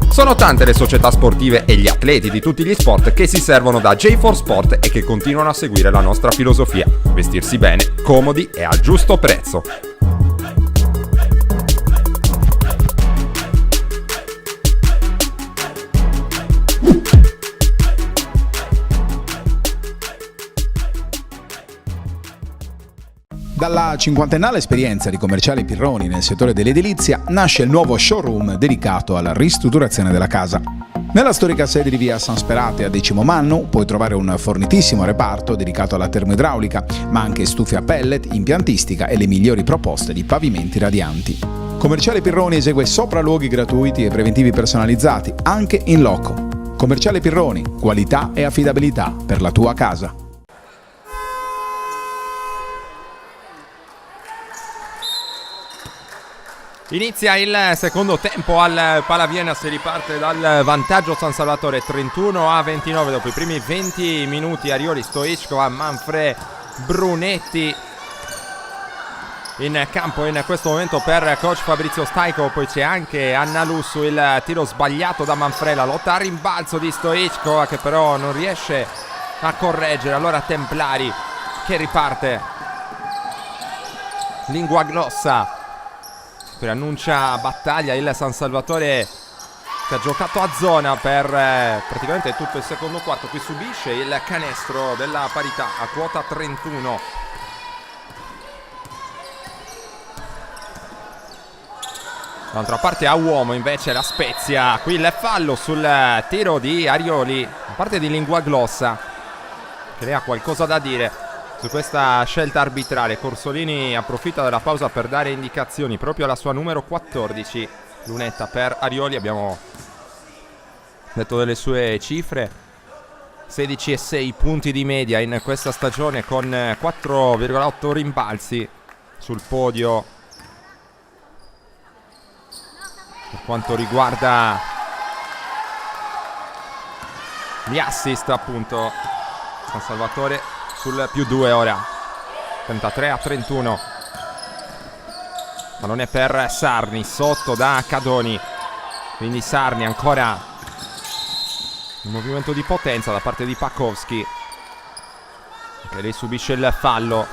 Sono tante le società sportive e gli atleti di tutti gli sport che si servono da J4 Sport e che continuano a seguire la nostra filosofia: vestirsi bene, comodi e al giusto prezzo. Dalla cinquantennale esperienza di Commerciale Pirroni nel settore dell'edilizia nasce il nuovo showroom dedicato alla ristrutturazione della casa. Nella storica sede di via San Sperate a Decimo Mannu puoi trovare un fornitissimo reparto dedicato alla termoidraulica, ma anche stufe a pellet, impiantistica e le migliori proposte di pavimenti radianti. Commerciale Pirroni esegue sopralluoghi gratuiti e preventivi personalizzati, anche in loco. Commerciale Pirroni, qualità e affidabilità per la tua casa. Inizia il secondo tempo al Palaviena, si riparte dal vantaggio San Salvatore 31-29 dopo i primi 20 minuti. Arioli, Stoichkova, Manfred, Brunetti in campo in questo momento per coach Fabrizio Staico. Poi c'è anche Annalussu, il tiro sbagliato da Manfred, la lotta a rimbalzo di Stoichkova che però non riesce a correggere. Allora Templari che riparte Lingua Glossa preannuncia battaglia. Il San Salvatore che ha giocato a zona per praticamente tutto il secondo quarto. Qui subisce il canestro della parità a quota 31. D'altra parte a uomo invece la Spezia. Qui il fallo sul tiro di Arioli da parte di Lingua Glossa, che lei ha qualcosa da dire su questa scelta arbitrale. Corsolini approfitta della pausa per dare indicazioni proprio alla sua numero 14, lunetta per Arioli. Abbiamo detto delle sue cifre: 16,6 punti di media in questa stagione, con 4,8 rimbalzi sul podio. Per quanto riguarda gli assist, appunto, San Salvatore sul +2 ora, 33-31. Ma non è per Sarni, sotto da Cadoni. Quindi Sarni ancora un movimento di potenza da parte di Pakowski, che lei subisce il fallo.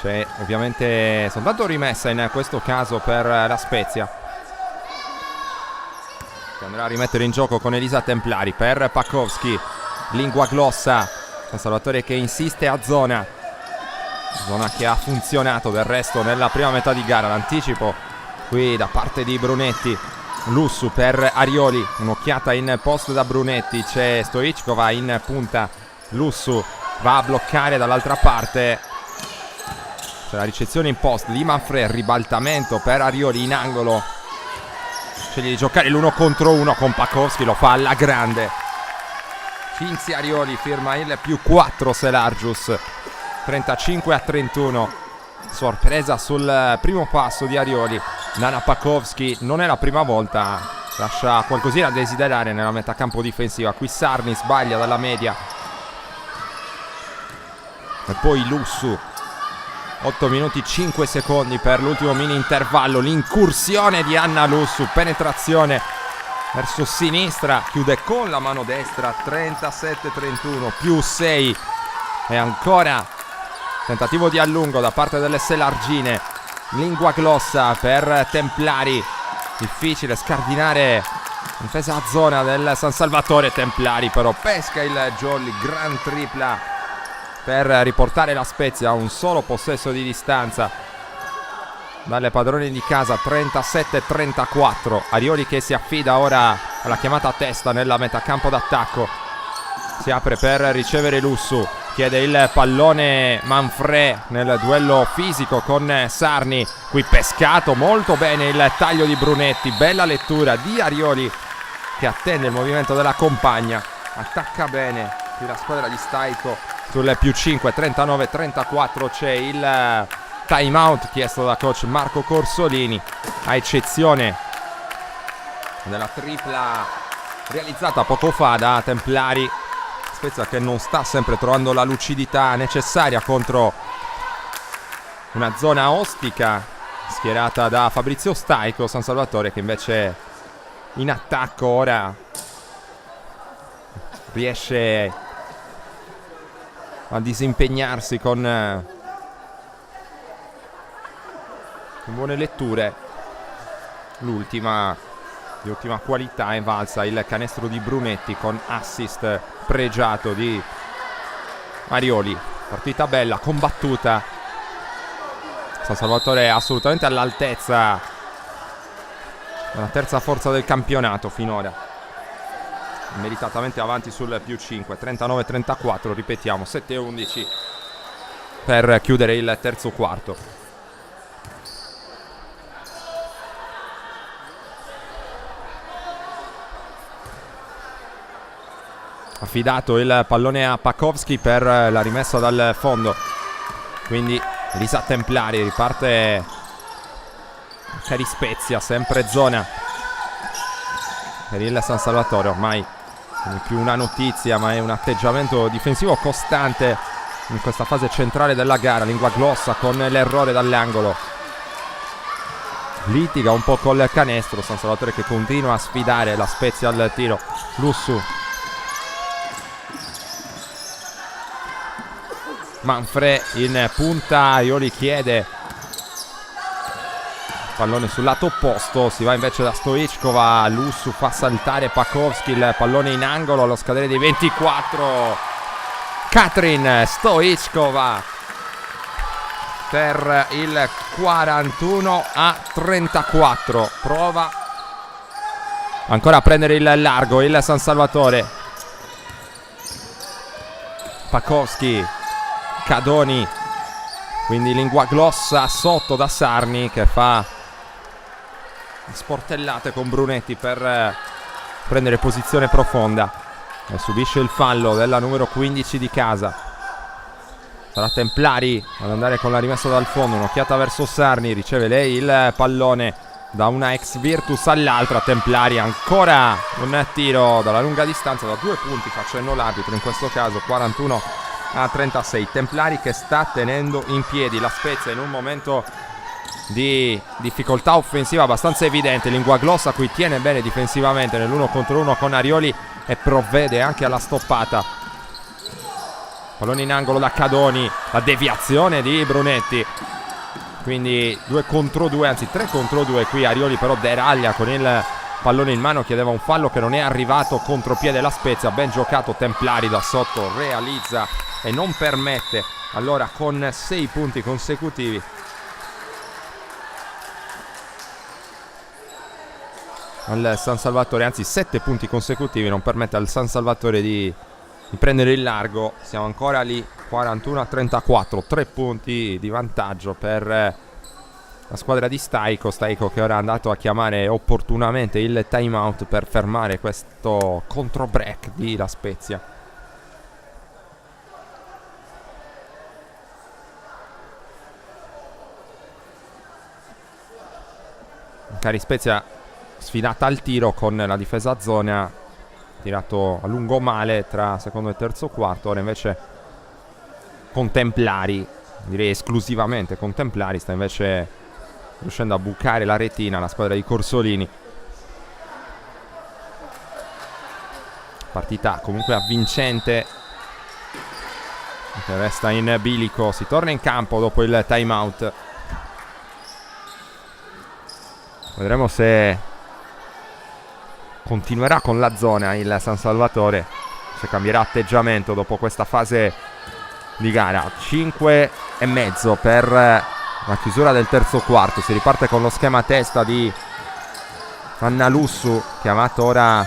C'è ovviamente soltanto rimessa in questo caso per la Spezia, che andrà a rimettere in gioco con Elisa Templari. Per Pakowski, Lingua Glossa, San Salvatore che insiste a zona che ha funzionato del resto nella prima metà di gara. L'anticipo qui da parte di Brunetti. Lussu per Arioli, un'occhiata in post da Brunetti, c'è Stoichkova in punta. Lussu va a bloccare dall'altra parte, c'è la ricezione in post di Manfred, ribaltamento per Arioli in angolo. Sceglie di giocare l'1 contro 1 con Pakowski, lo fa alla grande. Cinzia Arioli firma il +4 Selargius, 35-31. Sorpresa sul primo passo di Arioli. Nana Pakowski non è la prima volta, lascia qualcosina a desiderare nella metacampo difensiva. Qui Sarni sbaglia dalla media. E poi Lussu. 8 minuti 5 secondi per l'ultimo mini intervallo. L'incursione di Anna Lussu, penetrazione verso sinistra, chiude con la mano destra, 37-31, +6. E ancora tentativo di allungo da parte delle Selargine. Lingua Glossa per Templari, difficile scardinare difesa a zona del San Salvatore. Templari però pesca il jolly, gran tripla per riportare la Spezia a un solo possesso di distanza dalle padrone di casa, 37-34. Arioli che si affida ora alla chiamata a testa nella metacampo d'attacco. Si apre per ricevere Lussu, chiede il pallone Manfred nel duello fisico con Sarni. Qui pescato molto bene il taglio di Brunetti, bella lettura di Arioli che attende il movimento della compagna, attacca bene qui la squadra di Staico sul +5, 39-34. c'è il time out chiesto da coach Marco Corsolini, a eccezione della tripla realizzata poco fa da Templari. Spezia che non sta sempre trovando la lucidità necessaria contro una zona ostica schierata da Fabrizio Staico. San Salvatore che invece in attacco ora riesce a disimpegnarsi con buone letture. L'ultima di ottima qualità è valsa il canestro di Brunetti con assist pregiato di Arioli. Partita bella, combattuta. San Salvatore è assolutamente all'altezza della terza forza del campionato finora, meritatamente avanti sul +5, 39-34, ripetiamo, 7-11 per chiudere il terzo quarto. Affidato il pallone a Pakowski per la rimessa dal fondo, quindi Elisa Templari riparte Cari Spezia, sempre zona per il San Salvatore. Ormai non è più una notizia, ma è un atteggiamento difensivo costante in questa fase centrale della gara. Lingua Glossa con l'errore dall'angolo, litiga un po' col canestro. San Salvatore che continua a sfidare la Spezia al tiro. Lussu, Manfred in punta, Aioli chiede pallone sul lato opposto, si va invece da Stoichkova, Lussu fa saltare Pakovski, il pallone in angolo allo scadere dei 24, Katrin Stoichkova per il 41-34, prova ancora a prendere il largo il San Salvatore. Pakovski, Cadoni, quindi lingua glossa sotto da Sarni che fa sportellate con Brunetti per prendere posizione profonda e subisce il fallo della numero 15 di casa. Sarà Templari ad andare con la rimessa dal fondo, un'occhiata verso Sarni, riceve lei il pallone da una ex Virtus all'altra. Templari, ancora un tiro dalla lunga distanza da 2 punti facendo l'arbitro in questo caso, 41-36. Templari che sta tenendo in piedi la Spezia in un momento di difficoltà offensiva abbastanza evidente. Lingua glossa qui tiene bene difensivamente nell'1 contro 1 con Arioli e provvede anche alla stoppata. Pallone in angolo da Cadoni, la deviazione di Brunetti, quindi 2 contro 2, anzi 3 contro 2 qui. Arioli però deraglia con il pallone in mano, chiedeva un fallo che non è arrivato, contropiede la Spezia, ben giocato. Templari da sotto realizza e non permette, allora con 6 punti consecutivi al San Salvatore, anzi 7 punti consecutivi, non permette al San Salvatore di prendere il largo. Siamo ancora lì, 41-34, 3 punti di vantaggio per la squadra di Staiko che ora è andato a chiamare opportunamente il timeout per fermare questo contro break di La Spezia. Cari Spezia sfidata al tiro con la difesa a zona, tirato a lungo male tra secondo e terzo quarto. Ora invece con Templari, direi esclusivamente con Templari, sta invece riuscendo a bucare la retina la squadra di Corsolini. Partita comunque avvincente che resta in bilico. Si torna in campo dopo il timeout. Vedremo se continuerà con la zona il San Salvatore, se cambierà atteggiamento dopo questa fase di gara. 5,5 per la chiusura del terzo quarto. Si riparte con lo schema a testa di Anna Lussu, chiamato ora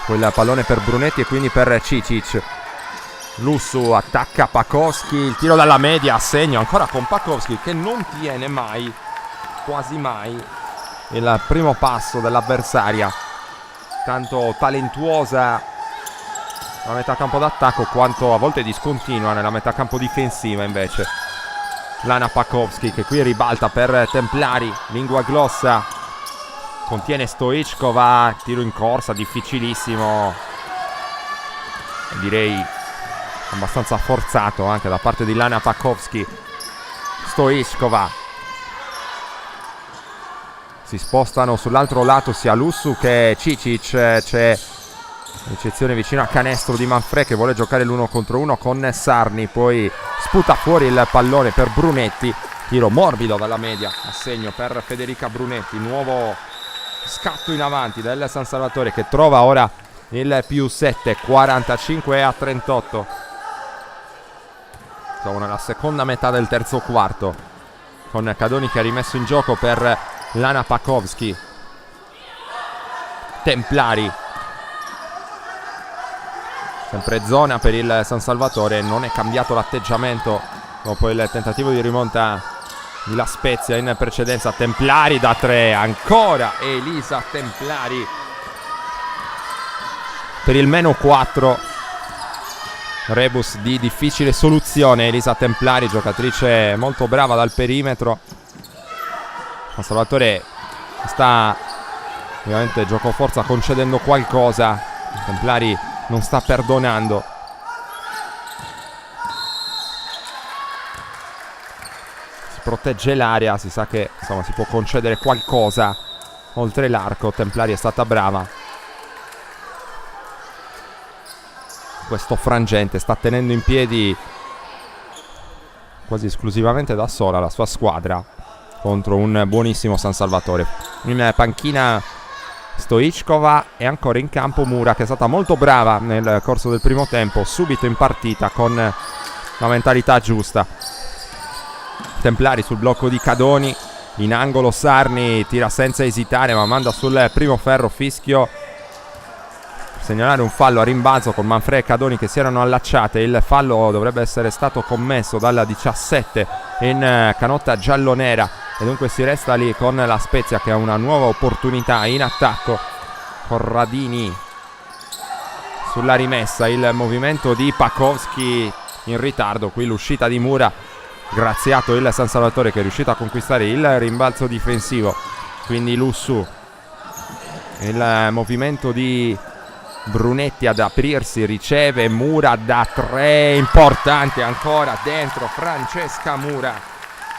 quel pallone per Brunetti e quindi per Cicic. Lussu attacca Pakovski, il tiro dalla media a segno ancora con Pakovski che non tiene mai, quasi mai, il primo passo dell'avversaria, tanto talentuosa la metà campo d'attacco quanto a volte discontinua nella metà campo difensiva. Invece Lana Pakovski che qui ribalta per Templari, lingua glossa, contiene Stoichkova, tiro in corsa difficilissimo, direi abbastanza forzato anche da parte di Lana Pakovski. Stoichkova, si spostano sull'altro lato sia Lussu che Cicic, c'è l'eccezione vicino a canestro di Manfred che vuole giocare l'1 contro 1 con Sarni, poi sputa fuori il pallone per Brunetti, tiro morbido dalla media a segno per Federica Brunetti. Nuovo scatto in avanti del San Salvatore che trova ora il +7, 45-38. Siamo nella seconda metà del terzo quarto con Cadoni che ha rimesso in gioco per Lana Pakovski. Templari, sempre zona per il San Salvatore, non è cambiato l'atteggiamento dopo il tentativo di rimonta di La Spezia in precedenza. Templari da 3, ancora Elisa Templari per il -4. Rebus di difficile soluzione, Elisa Templari, giocatrice molto brava dal perimetro. San Salvatore sta ovviamente gioco forza concedendo qualcosa, Templari non sta perdonando. Si protegge l'area, si sa che insomma si può concedere qualcosa oltre l'arco. Templari è stata brava. Questo frangente sta tenendo in piedi quasi esclusivamente da sola la sua squadra. contro un buonissimo San Salvatore. In panchina Stoichkova e ancora in campo Mura, che è stata molto brava nel corso del primo tempo, subito in partita con la mentalità giusta. Templari sul blocco di Cadoni, in angolo Sarni tira senza esitare ma manda sul primo ferro, fischio per segnalare un fallo a rimbalzo con Manfredi e Cadoni che si erano allacciate. Il fallo dovrebbe essere stato commesso dalla 17 in canotta giallonera e dunque si resta lì con la Spezia che ha una nuova opportunità in attacco. Corradini sulla rimessa, il movimento di Pakovski in ritardo, qui l'uscita di Mura, graziato il San Salvatore che è riuscito a conquistare il rimbalzo difensivo. Quindi Lussu, il movimento di Brunetti ad aprirsi, riceve Mura da 3, importante ancora dentro Francesca Mura,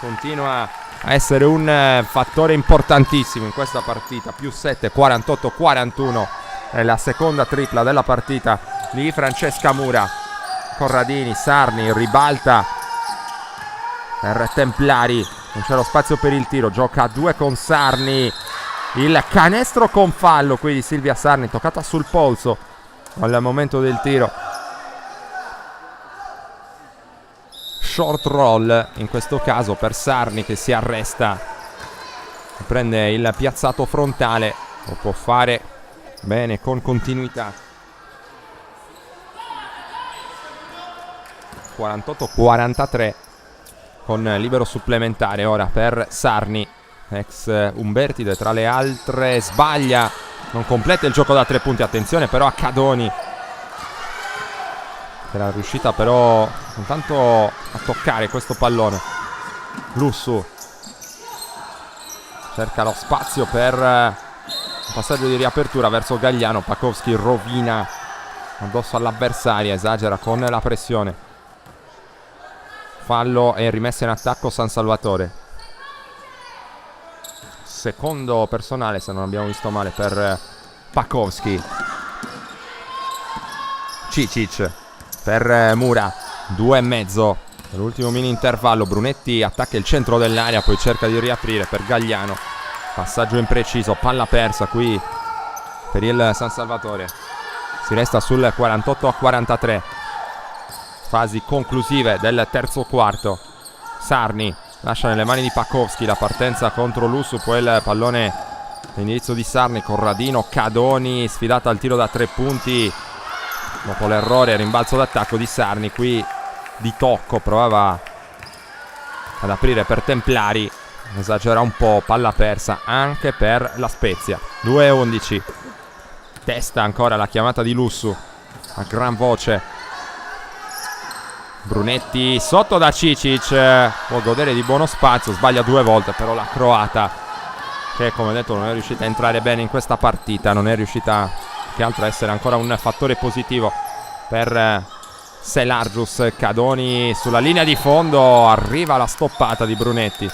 continua a essere un fattore importantissimo in questa partita. Più 7, 48-41, è la seconda tripla della partita di Francesca Mura. Corradini, Sarni, ribalta per Templari, non c'è lo spazio per il tiro, gioca a 2 con Sarni, il canestro con fallo qui di Silvia Sarni, toccata sul polso al momento del tiro. Short roll in questo caso per Sarni che si arresta, prende il piazzato frontale, lo può fare bene con continuità. 48-43 con libero supplementare ora per Sarni, ex Umbertide tra le altre, sbaglia, non completa il gioco da 3 punti. Attenzione però a Cadoni, era riuscita però intanto a toccare questo pallone. Lussu cerca lo spazio per un passaggio di riapertura verso Gagliano. Pakovski rovina addosso all'avversaria, esagera con la pressione. Fallo e rimessa in attacco San Salvatore. Secondo personale, se non abbiamo visto male, per Pakovski. Cicic per Mura, 2,5, l'ultimo mini intervallo. Brunetti attacca il centro dell'area, poi cerca di riaprire per Gagliano. Passaggio impreciso, palla persa qui per il San Salvatore. Si resta sul 48-43. Fasi conclusive del terzo quarto. Sarni lascia nelle mani di Pakovski la partenza contro Lussu, poi il pallone all'indirizzo di Sarni. Corradino, Cadoni, sfidata al tiro da 3 punti dopo l'errore, rimbalzo d'attacco di Sarni. Qui di tocco provava ad aprire per Templari, esagera un po', palla persa anche per la Spezia. 2-11. Testa ancora la chiamata di Lussu a gran voce. Brunetti sotto da Cicic, può godere di buono spazio, sbaglia 2 volte però la croata, che come detto non è riuscita a entrare bene in questa partita, non è riuscita che altro a essere ancora un fattore positivo per Selargius. Cadoni sulla linea di fondo, arriva la stoppata di Brunetti.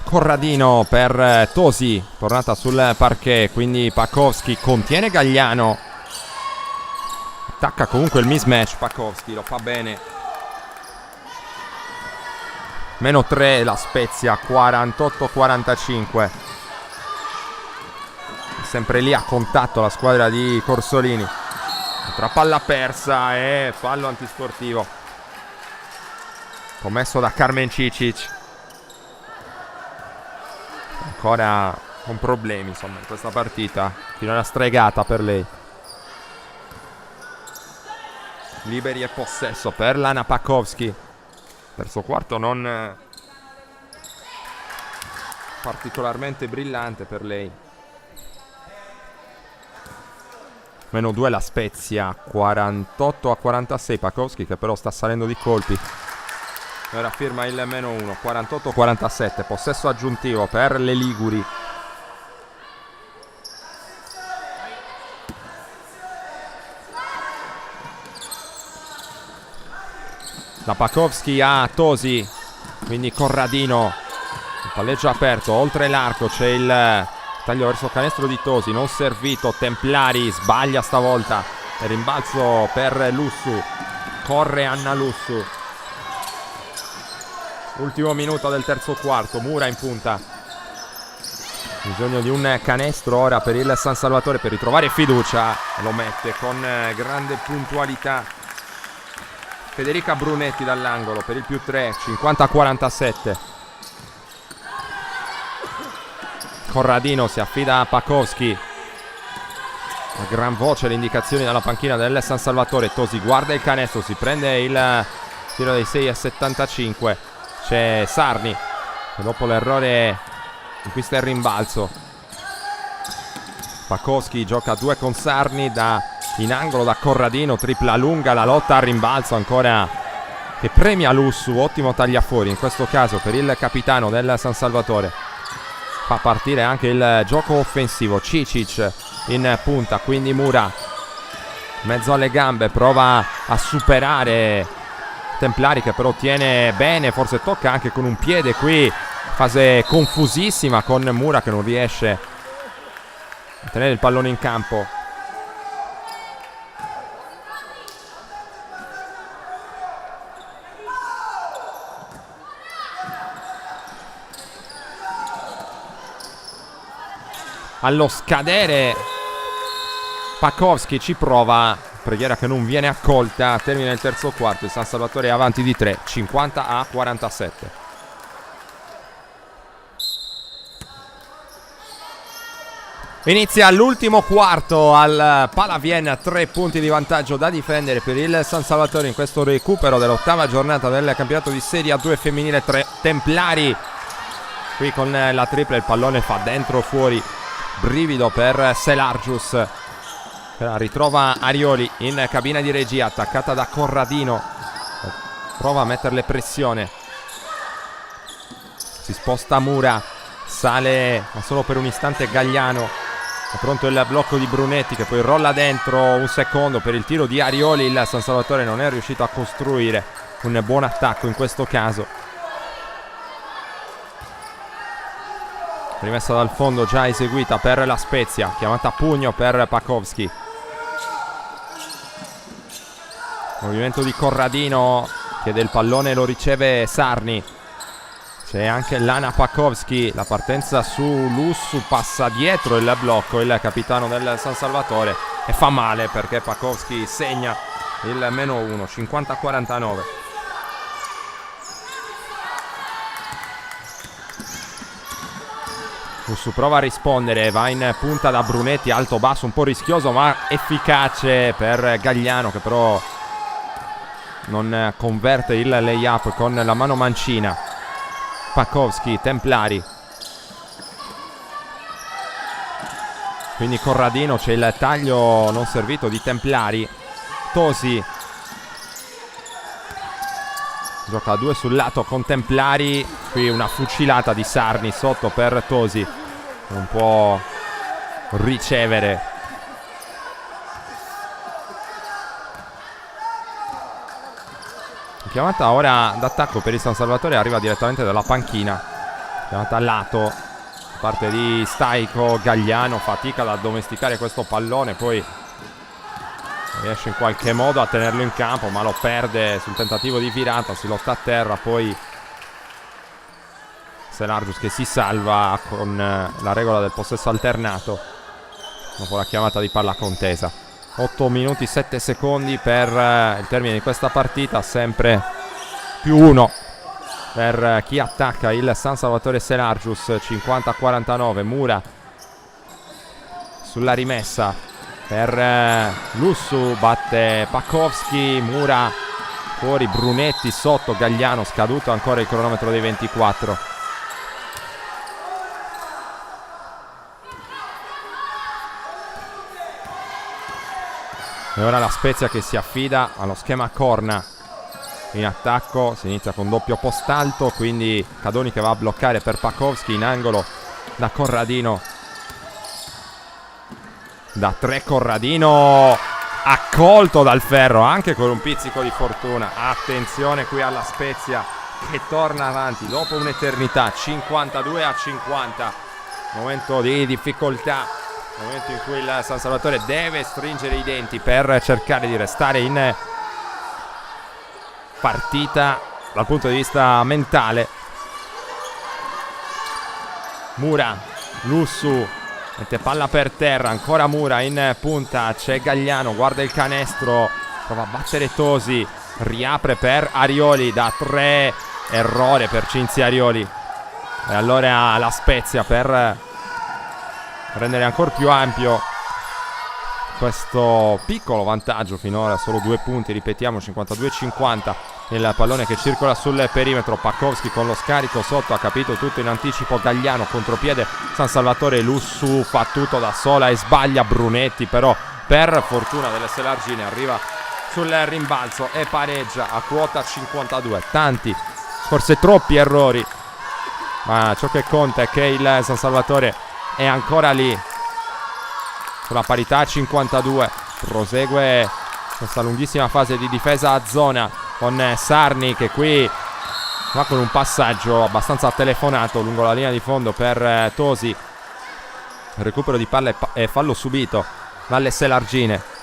Corradino per Tosi, tornata sul parquet, quindi Pakovski contiene Gagliano, attacca comunque il mismatch. Pakovski lo fa bene. -3 la Spezia, 48-45, sempre lì a contatto la squadra di Corsolini. Tra palla persa e fallo antisportivo commesso da Carmen Cicic. Ancora con problemi insomma in questa partita, fino alla stregata per lei. Liberi e possesso per Lana Pakovski. Terzo quarto non particolarmente brillante per lei. -2 la Spezia, 48-46. Pakovski che però sta salendo di colpi. Ora firma il -1, 48-47, possesso aggiuntivo per le Liguri. da Pakowski a Tosi, quindi Corradino, il palleggio aperto, oltre l'arco c'è il taglio verso canestro di Tosi, non servito, Templari sbaglia stavolta, il rimbalzo per Lussu, corre Anna Lussu. Ultimo minuto del terzo quarto, Mura in punta, bisogno di un canestro ora per il San Salvatore per ritrovare fiducia, lo mette con grande puntualità Federica Brunetti dall'angolo per il +3, 50-47. Corradino si affida a Pakowski, a gran voce le indicazioni dalla panchina del San Salvatore. Tosi guarda il canestro, si prende il tiro dei 6,75. C'è Sarni che dopo l'errore conquista il rimbalzo. Pakowski gioca a 2 con Sarni, in angolo da Corradino, tripla lunga, la lotta al rimbalzo ancora che premia Lussu, ottimo tagliafuori in questo caso per il capitano del San Salvatore. Fa partire anche il gioco offensivo, Cicic in punta, quindi Mura mezzo alle gambe, prova a superare Templari che però tiene bene, forse tocca anche con un piede qui, fase confusissima con Mura che non riesce a tenere il pallone in campo. Allo scadere Pakowski ci prova, preghiera che non viene accolta, termina il terzo quarto, il San Salvatore è avanti di 3, 50-47. Inizia l'ultimo quarto al Palaviena, 3 punti di vantaggio da difendere per il San Salvatore in questo recupero dell'8ª giornata del campionato di Serie A2 femminile. Templari qui con la tripla, il pallone fa dentro fuori, brivido per Selargius. Ritrova Arioli in cabina di regia, attaccata da Corradino, prova a metterle pressione, si sposta Mura, sale ma solo per un istante Gagliano, è pronto il blocco di Brunetti che poi rolla dentro, un secondo per il tiro di Arioli. Il San Salvatore non è riuscito a costruire un buon attacco in questo caso. Rimessa dal fondo già eseguita per la Spezia, chiamata a pugno per Pakowski. Movimento di Corradino che del pallone lo riceve Sarni. C'è anche Lana Pakowski, la partenza su Lussu, passa dietro il blocco il capitano del San Salvatore e fa male perché Pakowski segna il -1, 50-49. Lussu prova a rispondere, va in punta da Brunetti, alto basso, un po' rischioso ma efficace per Gagliano che però non converte il layup con la mano mancina. Pakowski, Templari, quindi Corradino, c'è il taglio non servito di Templari. Tosi gioca a 2 sul lato con Templari, qui una fucilata di Sarni sotto per Tosi, non può ricevere. Chiamata ora d'attacco per il San Salvatore arriva direttamente dalla panchina, chiamata a lato da parte di Staico. Gagliano fatica ad addomesticare questo pallone, poi riesce in qualche modo a tenerlo in campo ma lo perde sul tentativo di virata, si lotta a terra, poi Selargius che si salva con la regola del possesso alternato dopo la chiamata di palla contesa. 8 minuti 7 secondi per il termine di questa partita, sempre +1 per chi attacca il San Salvatore Selargius. 50-49, Mura sulla rimessa per Lussu, batte Pakowski, Mura fuori, Brunetti sotto, Gagliano scaduto ancora il cronometro dei 24. E ora la Spezia che si affida allo schema corna. In attacco si inizia con doppio post alto, quindi Cadoni che va a bloccare per Pakowski, in angolo da Corradino. Da 3 Corradino, accolto dal ferro anche con un pizzico di fortuna. Attenzione qui alla Spezia che torna avanti dopo un'eternità, 52-50, momento di difficoltà, momento in cui il San Salvatore deve stringere i denti per cercare di restare in partita dal punto di vista mentale. Mura, Lussu mette palla per terra, ancora Mura in punta, c'è Gagliano, guarda il canestro, prova a battere Tosi, riapre per Arioli da 3, errore per Cinzia Arioli. E allora la Spezia per rendere ancora più ampio questo piccolo vantaggio, finora solo 2 punti, ripetiamo, 52-50. Il pallone che circola sul perimetro, Pakovski con lo scarico sotto, ha capito tutto in anticipo Gagliano, contropiede San Salvatore, Lussu fa tutto da sola e sbaglia, Brunetti però per fortuna delle Selargine arriva sul rimbalzo e pareggia a quota 52. Tanti, forse troppi errori, ma ciò che conta è che il San Salvatore è ancora lì sulla parità 52. Prosegue questa lunghissima fase di difesa a zona con Sarni che qui va con un passaggio abbastanza telefonato lungo la linea di fondo per Tosi. Recupero di palla e fallo subito dalle Selargine.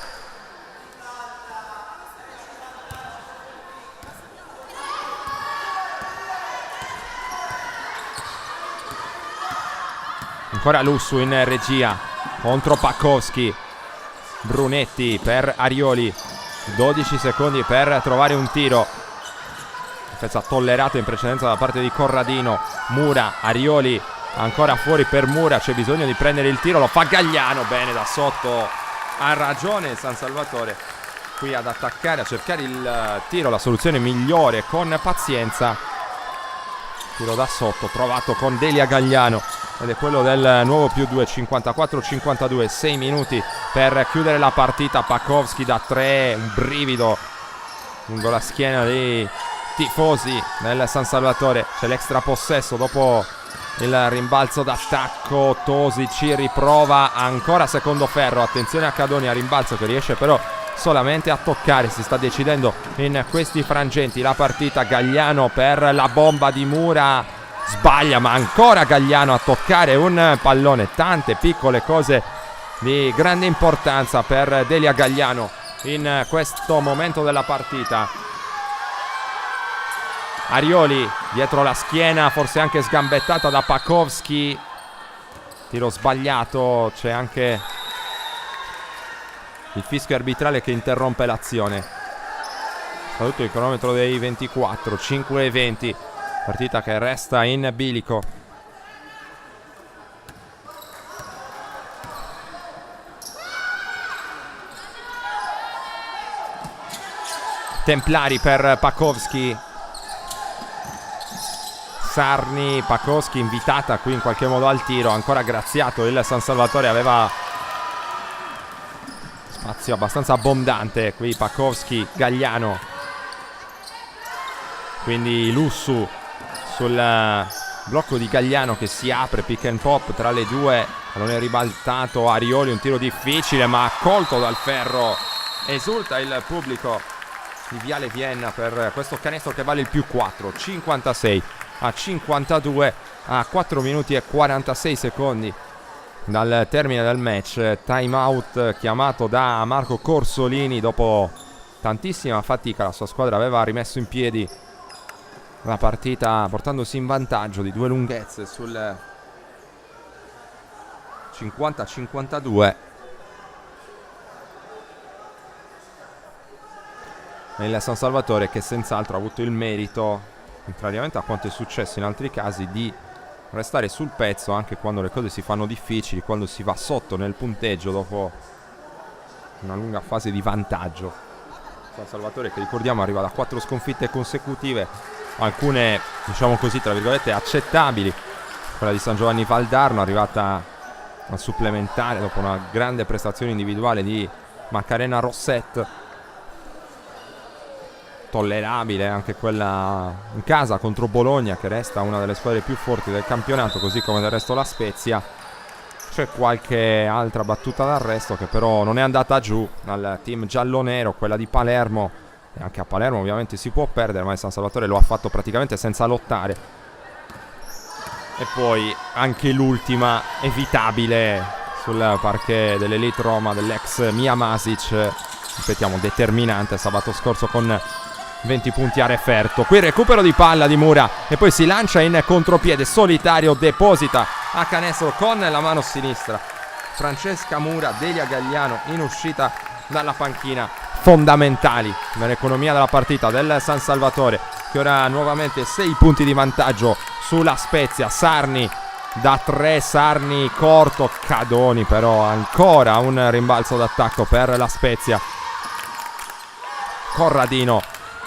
Ancora Lussu in regia contro Pakovski. Brunetti per Arioli, 12 secondi per trovare un tiro. Difesa tollerata in precedenza da parte di Corradino. Mura, Arioli ancora fuori per Mura, c'è bisogno di prendere il tiro, lo fa Gagliano, bene da sotto, ha ragione il San Salvatore qui ad attaccare, a cercare il tiro, la soluzione migliore con pazienza. Tiro da sotto trovato con Delia Gagliano ed è quello del nuovo +2, 54-52, 6 minuti per chiudere la partita. Pakovski da 3, un brivido lungo la schiena dei tifosi del San Salvatore. C'è l'extra possesso dopo il rimbalzo d'attacco, Tosi ci riprova, ancora secondo ferro, attenzione a Cadoni a rimbalzo che riesce però solamente a toccare, si sta decidendo in questi frangenti la partita. Gagliano per la bomba di Mura, sbaglia ma ancora Gagliano a toccare un pallone. Tante piccole cose di grande importanza per Delia Gagliano in questo momento della partita. Arioli dietro la schiena, forse anche sgambettata da Pakovski, tiro sbagliato, c'è anche il fischio arbitrale che interrompe l'azione. Saluto il cronometro dei 24, 5:20, partita che resta in bilico. Templari per Pakovski. Sarni, Pakovski invitata qui in qualche modo al tiro, ancora graziato il San Salvatore, aveva spazio abbastanza abbondante qui. Pakovski, Gagliano, quindi Lussu sul blocco di Gagliano che si apre, pick and pop tra le due, pallone ribaltato, Arioli, un tiro difficile ma colto dal ferro. Esulta il pubblico di Viale Vienna per questo canestro che vale il +4, 56-52 a 4 minuti e 46 secondi dal termine del match. Time out chiamato da Marco Corsolini dopo tantissima fatica. La sua squadra aveva rimesso in piedi la partita portandosi in vantaggio di 2 lunghezze sul 50-52. Il San Salvatore che senz'altro ha avuto il merito, contrariamente a quanto è successo in altri casi, di restare sul pezzo anche quando le cose si fanno difficili, quando si va sotto nel punteggio dopo una lunga fase di vantaggio. San Salvatore che ricordiamo arriva da 4 sconfitte consecutive, alcune diciamo così tra virgolette accettabili, quella di San Giovanni Valdarno arrivata a supplementare dopo una grande prestazione individuale di Macarena Rosset, tollerabile anche quella in casa contro Bologna che resta una delle squadre più forti del campionato, così come del resto la Spezia. C'è qualche altra battuta d'arresto che però non è andata giù al team giallonero, quella di Palermo. E anche a Palermo ovviamente si può perdere, ma il San Salvatore lo ha fatto praticamente senza lottare. E poi anche l'ultima evitabile sul parquet dell'Elite Roma dell'ex Mia Masic, ripetiamo determinante sabato scorso con 20 punti a referto. Qui il recupero di palla di Mura e poi si lancia in contropiede solitario, deposita a canestro con la mano sinistra Francesca Mura. Delia Gagliano in uscita dalla panchina, fondamentali nell'economia della partita del San Salvatore, che ora ha nuovamente 6 punti di vantaggio sulla Spezia. Sarni da 3, Sarni corto, Cadoni però ancora un rimbalzo d'attacco per la Spezia. Corradino,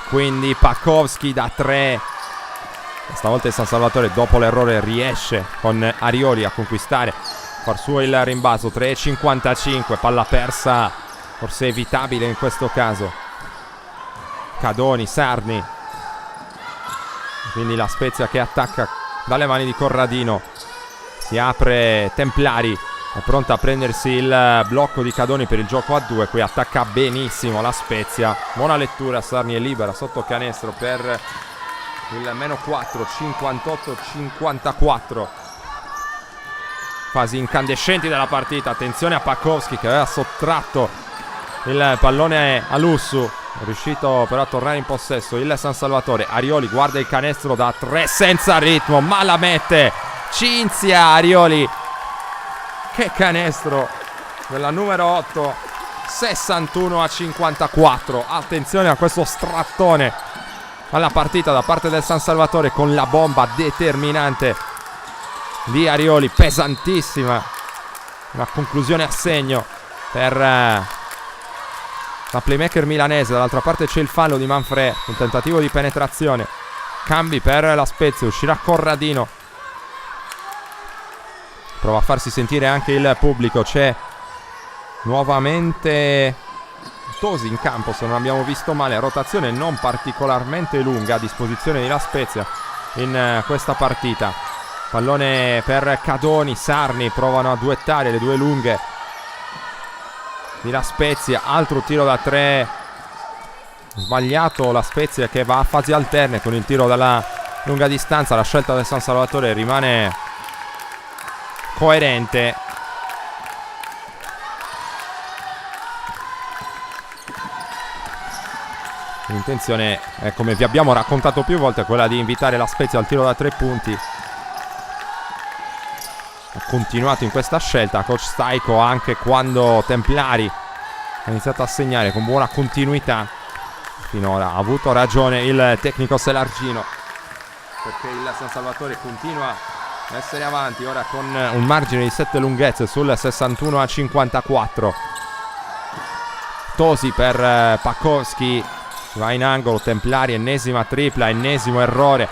quindi Pakowski da 3. Stavolta il San Salvatore dopo l'errore riesce con Arioli a conquistare, far suo il rimbalzo. 3,55, palla persa forse evitabile in questo caso. Cadoni, Sarni, quindi la Spezia che attacca dalle mani di Corradino. Si apre Templari, è pronta a prendersi il blocco di Cadoni per il gioco a 2. Qui attacca benissimo la Spezia, buona lettura, Sarni è libera sotto canestro per il meno 4, 58-54. Fasi incandescenti della partita. Attenzione a Pakowski che aveva sottratto il pallone a Lussu, è riuscito però a tornare in possesso il San Salvatore. Arioli guarda il canestro da 3 senza ritmo, ma la mette Cinzia Arioli. Che canestro della numero 8, 61-54. Attenzione a questo strattone alla partita da parte del San Salvatore con la bomba determinante di Arioli, pesantissima. Una conclusione a segno per la playmaker milanese. Dall'altra parte c'è il fallo di Manfred, un tentativo di penetrazione. Cambi per la Spezia, uscirà Corradino, prova a farsi sentire anche il pubblico. C'è nuovamente Tosi in campo, se non abbiamo visto male. Rotazione non particolarmente lunga a disposizione di La Spezia in questa partita. Pallone per Cadoni, Sarni provano a duettare le due lunghe di La Spezia. Altro tiro da 3 sbagliato, La Spezia che va a fasi alterne con il tiro dalla lunga distanza. La scelta del San Salvatore rimane coerente. L'intenzione è, come vi abbiamo raccontato più volte, quella di invitare La Spezia al tiro da 3 punti. Ha continuato in questa scelta coach Staico anche quando Templari ha iniziato a segnare con buona continuità. Finora ha avuto ragione il tecnico Selargino, perché il San Salvatore continua a essere avanti ora con un margine di 7 lunghezze sul 61-54. Tosi per Pakowski, va in angolo. Templari, ennesima tripla, ennesimo errore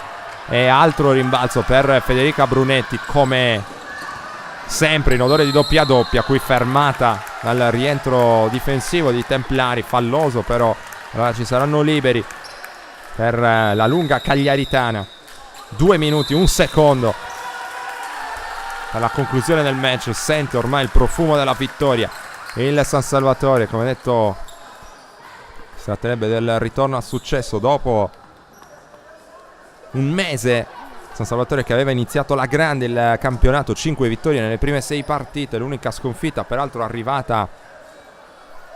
e altro rimbalzo per Federica Brunetti, come sempre in odore di doppia doppia. Qui fermata dal rientro difensivo di Templari, falloso però. Allora ci saranno liberi per la lunga cagliaritana. 2 minuti, 1 secondo per la conclusione del match. Sente ormai il profumo della vittoria il San Salvatore, come detto si tratterebbe del ritorno a successo dopo un mese. San Salvatore che aveva iniziato alla grande il campionato, 5 vittorie nelle prime 6 partite, l'unica sconfitta peraltro arrivata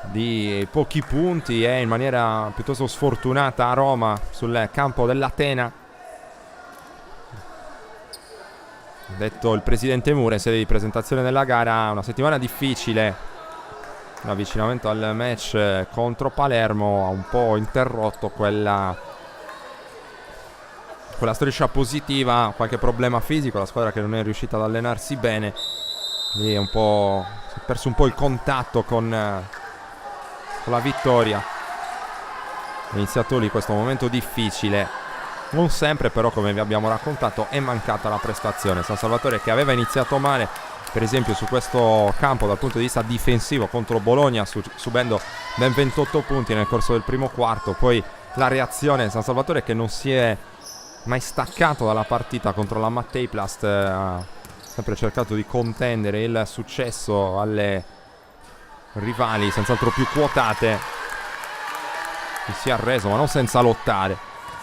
di pochi punti e in maniera piuttosto sfortunata a Roma sul campo dell'Atena. Detto il presidente Mura in sede di presentazione della gara, una settimana difficile. L'avvicinamento al match contro Palermo ha un po' interrotto quella striscia positiva. Qualche problema fisico, la squadra che non è riuscita ad allenarsi bene e si è perso un po' il contatto con la vittoria. È iniziato lì questo momento difficile. Non sempre però, come vi abbiamo raccontato, è mancata la prestazione. San Salvatore che aveva iniziato male, per esempio su questo campo dal punto di vista difensivo contro Bologna, subendo ben 28 punti nel corso del primo quarto. Poi la reazione del San Salvatore che non si è mai staccato dalla partita contro la Mattei Plast, ha sempre cercato di contendere il successo alle rivali senz'altro più quotate. Si è arreso, ma non senza lottare.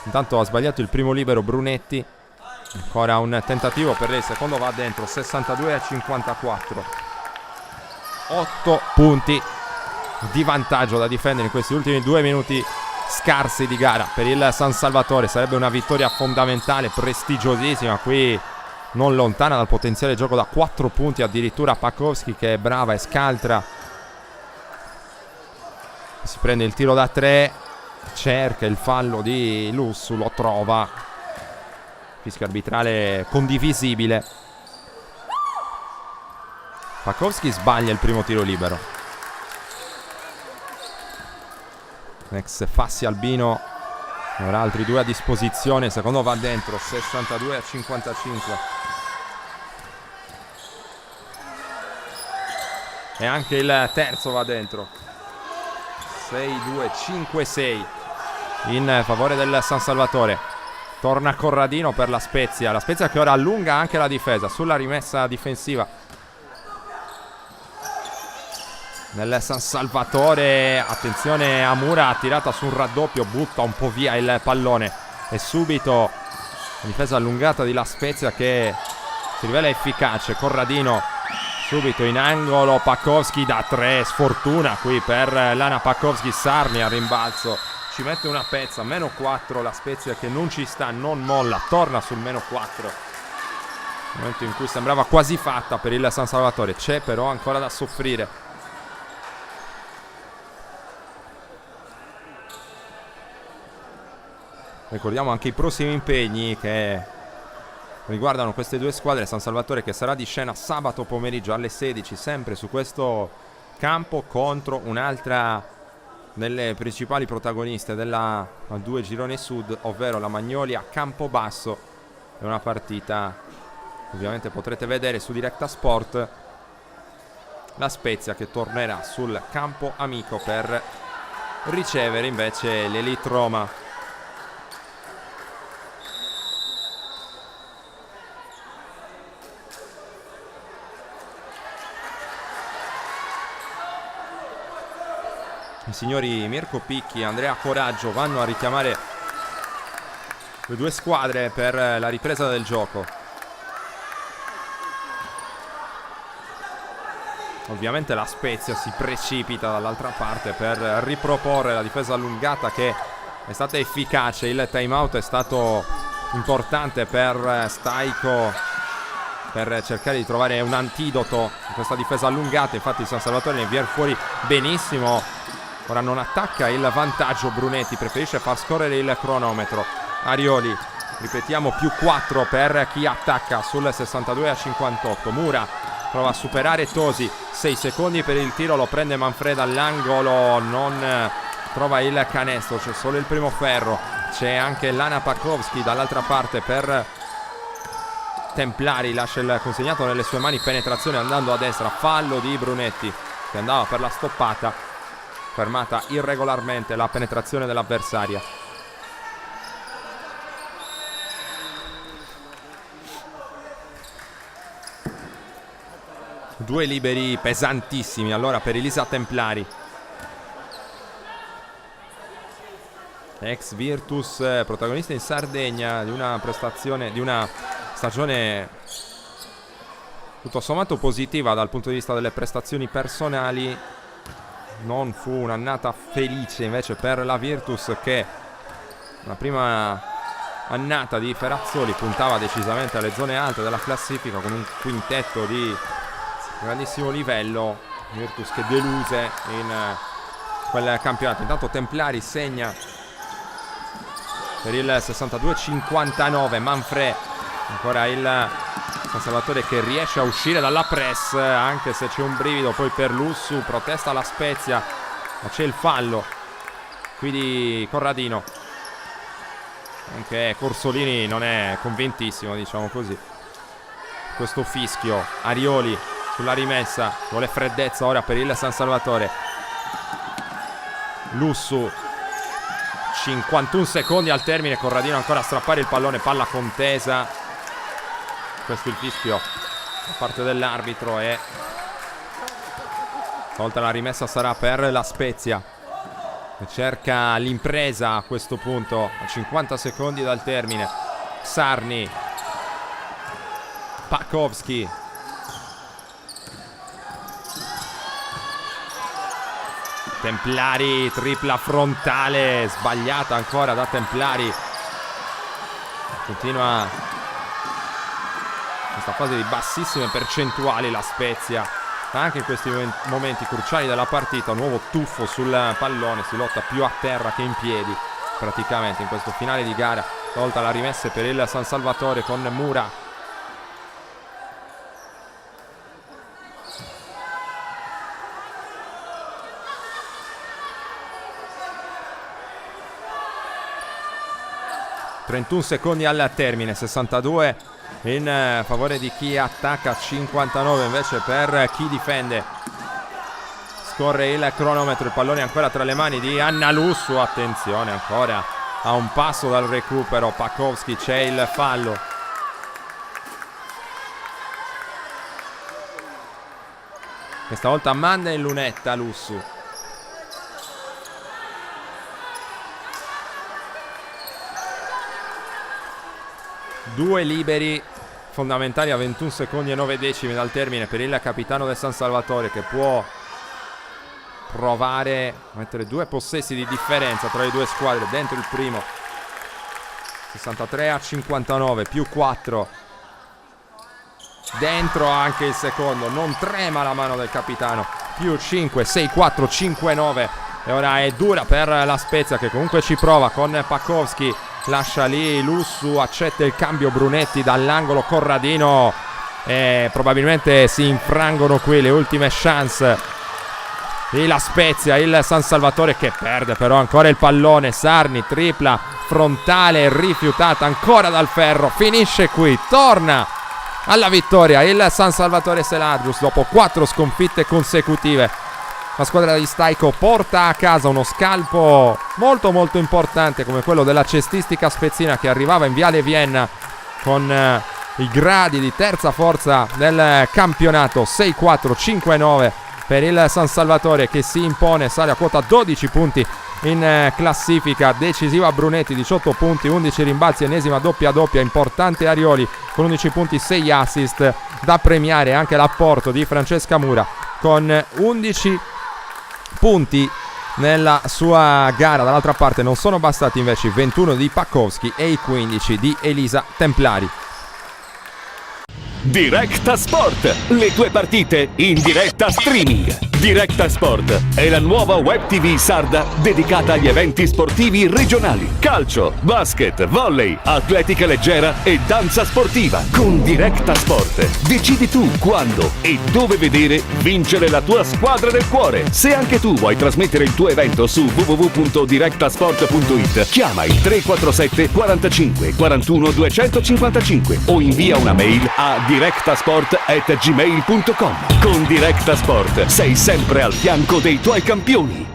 Intanto ha sbagliato il primo libero Brunetti. Ancora un tentativo per lei, il secondo va dentro, 62-54. 8 punti di vantaggio da difendere in questi ultimi 2 minuti scarsi di gara per il San Salvatore. Sarebbe una vittoria fondamentale, prestigiosissima, qui non lontana dal potenziale gioco da 4 punti. Addirittura Pakowski, che è brava e scaltra, si prende il tiro da 3, cerca il fallo di Lussu, lo trova. Fischio arbitrale condivisibile. Pakowski sbaglia il primo tiro libero. Ex Fassi Albino ne avrà altri 2 a disposizione. Il secondo va dentro, 62-55. E anche il terzo va dentro, 6-2-5-6 in favore del San Salvatore. Torna Corradino per la Spezia. La Spezia che ora allunga anche la difesa sulla rimessa difensiva nel San Salvatore. Attenzione a Mura, tirata su un raddoppio, butta un po' via il pallone e subito la difesa allungata di La Spezia che si rivela efficace. Corradino subito in angolo, Pakowski da 3, sfortuna qui per Lana Pakowski. Sarni a rimbalzo ci mette una pezza, meno 4. La Spezia che non ci sta, non molla, torna sul meno 4. Nel momento in cui sembrava quasi fatta per il San Salvatore, c'è però ancora da soffrire. Ricordiamo anche i prossimi impegni che riguardano queste 2 squadre. San Salvatore che sarà di scena sabato pomeriggio alle 16, sempre su questo campo, contro un'altra delle principali protagoniste della 2 girone sud, ovvero la Magnolia Campobasso. È una partita ovviamente potrete vedere su Directa Sport. La Spezia che tornerà sul campo amico per ricevere invece l'Elite Roma. I signori Mirko Picchi e Andrea Coraggio vanno a richiamare le 2 squadre per la ripresa del gioco. Ovviamente la Spezia si precipita dall'altra parte per riproporre la difesa allungata che è stata efficace. Il time out è stato importante per Staiko per cercare di trovare un antidoto in questa difesa allungata. Infatti il San Salvatore ne viene fuori benissimo. Ora non attacca il vantaggio Brunetti, preferisce far scorrere il cronometro. Arioli, ripetiamo, più 4 per chi attacca sul 62-58. Mura prova a superare Tosi, 6 secondi per il tiro, lo prende Manfreda all'angolo, non trova il canestro, c'è solo il primo ferro. C'è anche Lana Pakowski dall'altra parte per Templari, lascia il consegnato nelle sue mani, penetrazione andando a destra, fallo di Brunetti che andava per la stoppata. Fermata irregolarmente la penetrazione dell'avversaria. Due liberi pesantissimi allora per Elisa Templari. Ex Virtus, protagonista in Sardegna di una prestazione, di una stagione tutto sommato positiva dal punto di vista delle prestazioni personali. Non fu un'annata felice invece per la Virtus, che la prima annata di Ferrazzoli puntava decisamente alle zone alte della classifica con un quintetto di grandissimo livello. Virtus che deluse in quel campionato. Intanto Templari segna per il 62-59. Manfred, ancora il San Salvatore che riesce a uscire dalla press, anche se c'è un brivido poi per Lussu, protesta la Spezia, ma c'è il fallo qui di Corradino. Anche Corsolini non è convintissimo, diciamo così. Questo fischio. Arioli sulla rimessa, vuole freddezza ora per il San Salvatore. Lussu, 51 secondi al termine, Corradino ancora a strappare il pallone, palla contesa. Questo è il fischio da parte dell'arbitro e stavolta la rimessa sarà per la Spezia, che cerca l'impresa a questo punto a 50 secondi dal termine. Sarni, Pakowski, Templari, tripla frontale sbagliata ancora da Templari. Continua questa fase di bassissime percentuali la Spezia, anche in questi momenti cruciali della partita. Un nuovo tuffo sul pallone, si lotta più a terra che in piedi praticamente in questo finale di gara. Stavolta la rimessa per il San Salvatore con Mura. ...31 secondi al termine, 62 in favore di chi attacca, 59 invece per chi difende. Scorre il cronometro, il pallone ancora tra le mani di Anna Lussu. Attenzione, ancora a un passo dal recupero Pakowski, c'è il fallo. Questa volta manda in lunetta Lussu. Due liberi fondamentali a 21 secondi e 9 decimi dal termine per il capitano del San Salvatore, che può provare a mettere due possessi di differenza tra le due squadre dentro il primo. 63 a 59 più 4 dentro anche il secondo. Non trema la mano del capitano, più 5, 6, 4, 5, 9. E ora è dura per la Spezia, che comunque ci prova con Pakowski. Lascia lì Lussu, accetta il cambio Brunetti dall'angolo, Corradino, e probabilmente si infrangono qui le ultime chance di la Spezia. Il San Salvatore che perde però ancora il pallone. Sarni, tripla frontale rifiutata ancora dal ferro, finisce qui, torna alla vittoria il San Salvatore Selargius dopo 4 sconfitte consecutive. La squadra di Staiko porta a casa uno scalpo molto molto importante come quello della cestistica spezzina, che arrivava in Viale Vienna con i gradi di terza forza del campionato. 6-4, 5-9 per il San Salvatore, che si impone, sale a quota 12 punti in classifica. Decisiva Brunetti, 18 punti, 11 rimbalzi, ennesima doppia doppia. Importante Arioli con 11 punti, 6 assist. Da premiare anche l'apporto di Francesca Mura con 11 punti nella sua gara. Dall'altra parte non sono bastati invece i 21 di Pakowski e i 15 di Elisa Templari. Directa Sport, le tue partite in diretta streaming. Directa Sport è la nuova web TV sarda dedicata agli eventi sportivi regionali: calcio, basket, volley, atletica leggera e danza sportiva. Con Directa Sport decidi tu quando e dove vedere vincere la tua squadra del cuore. Se anche tu vuoi trasmettere il tuo evento su www.directasport.it, chiama il 347 45 41 255 o invia una mail a directasport@gmail.com. Con Directa Sport sei sempre al fianco dei tuoi campioni.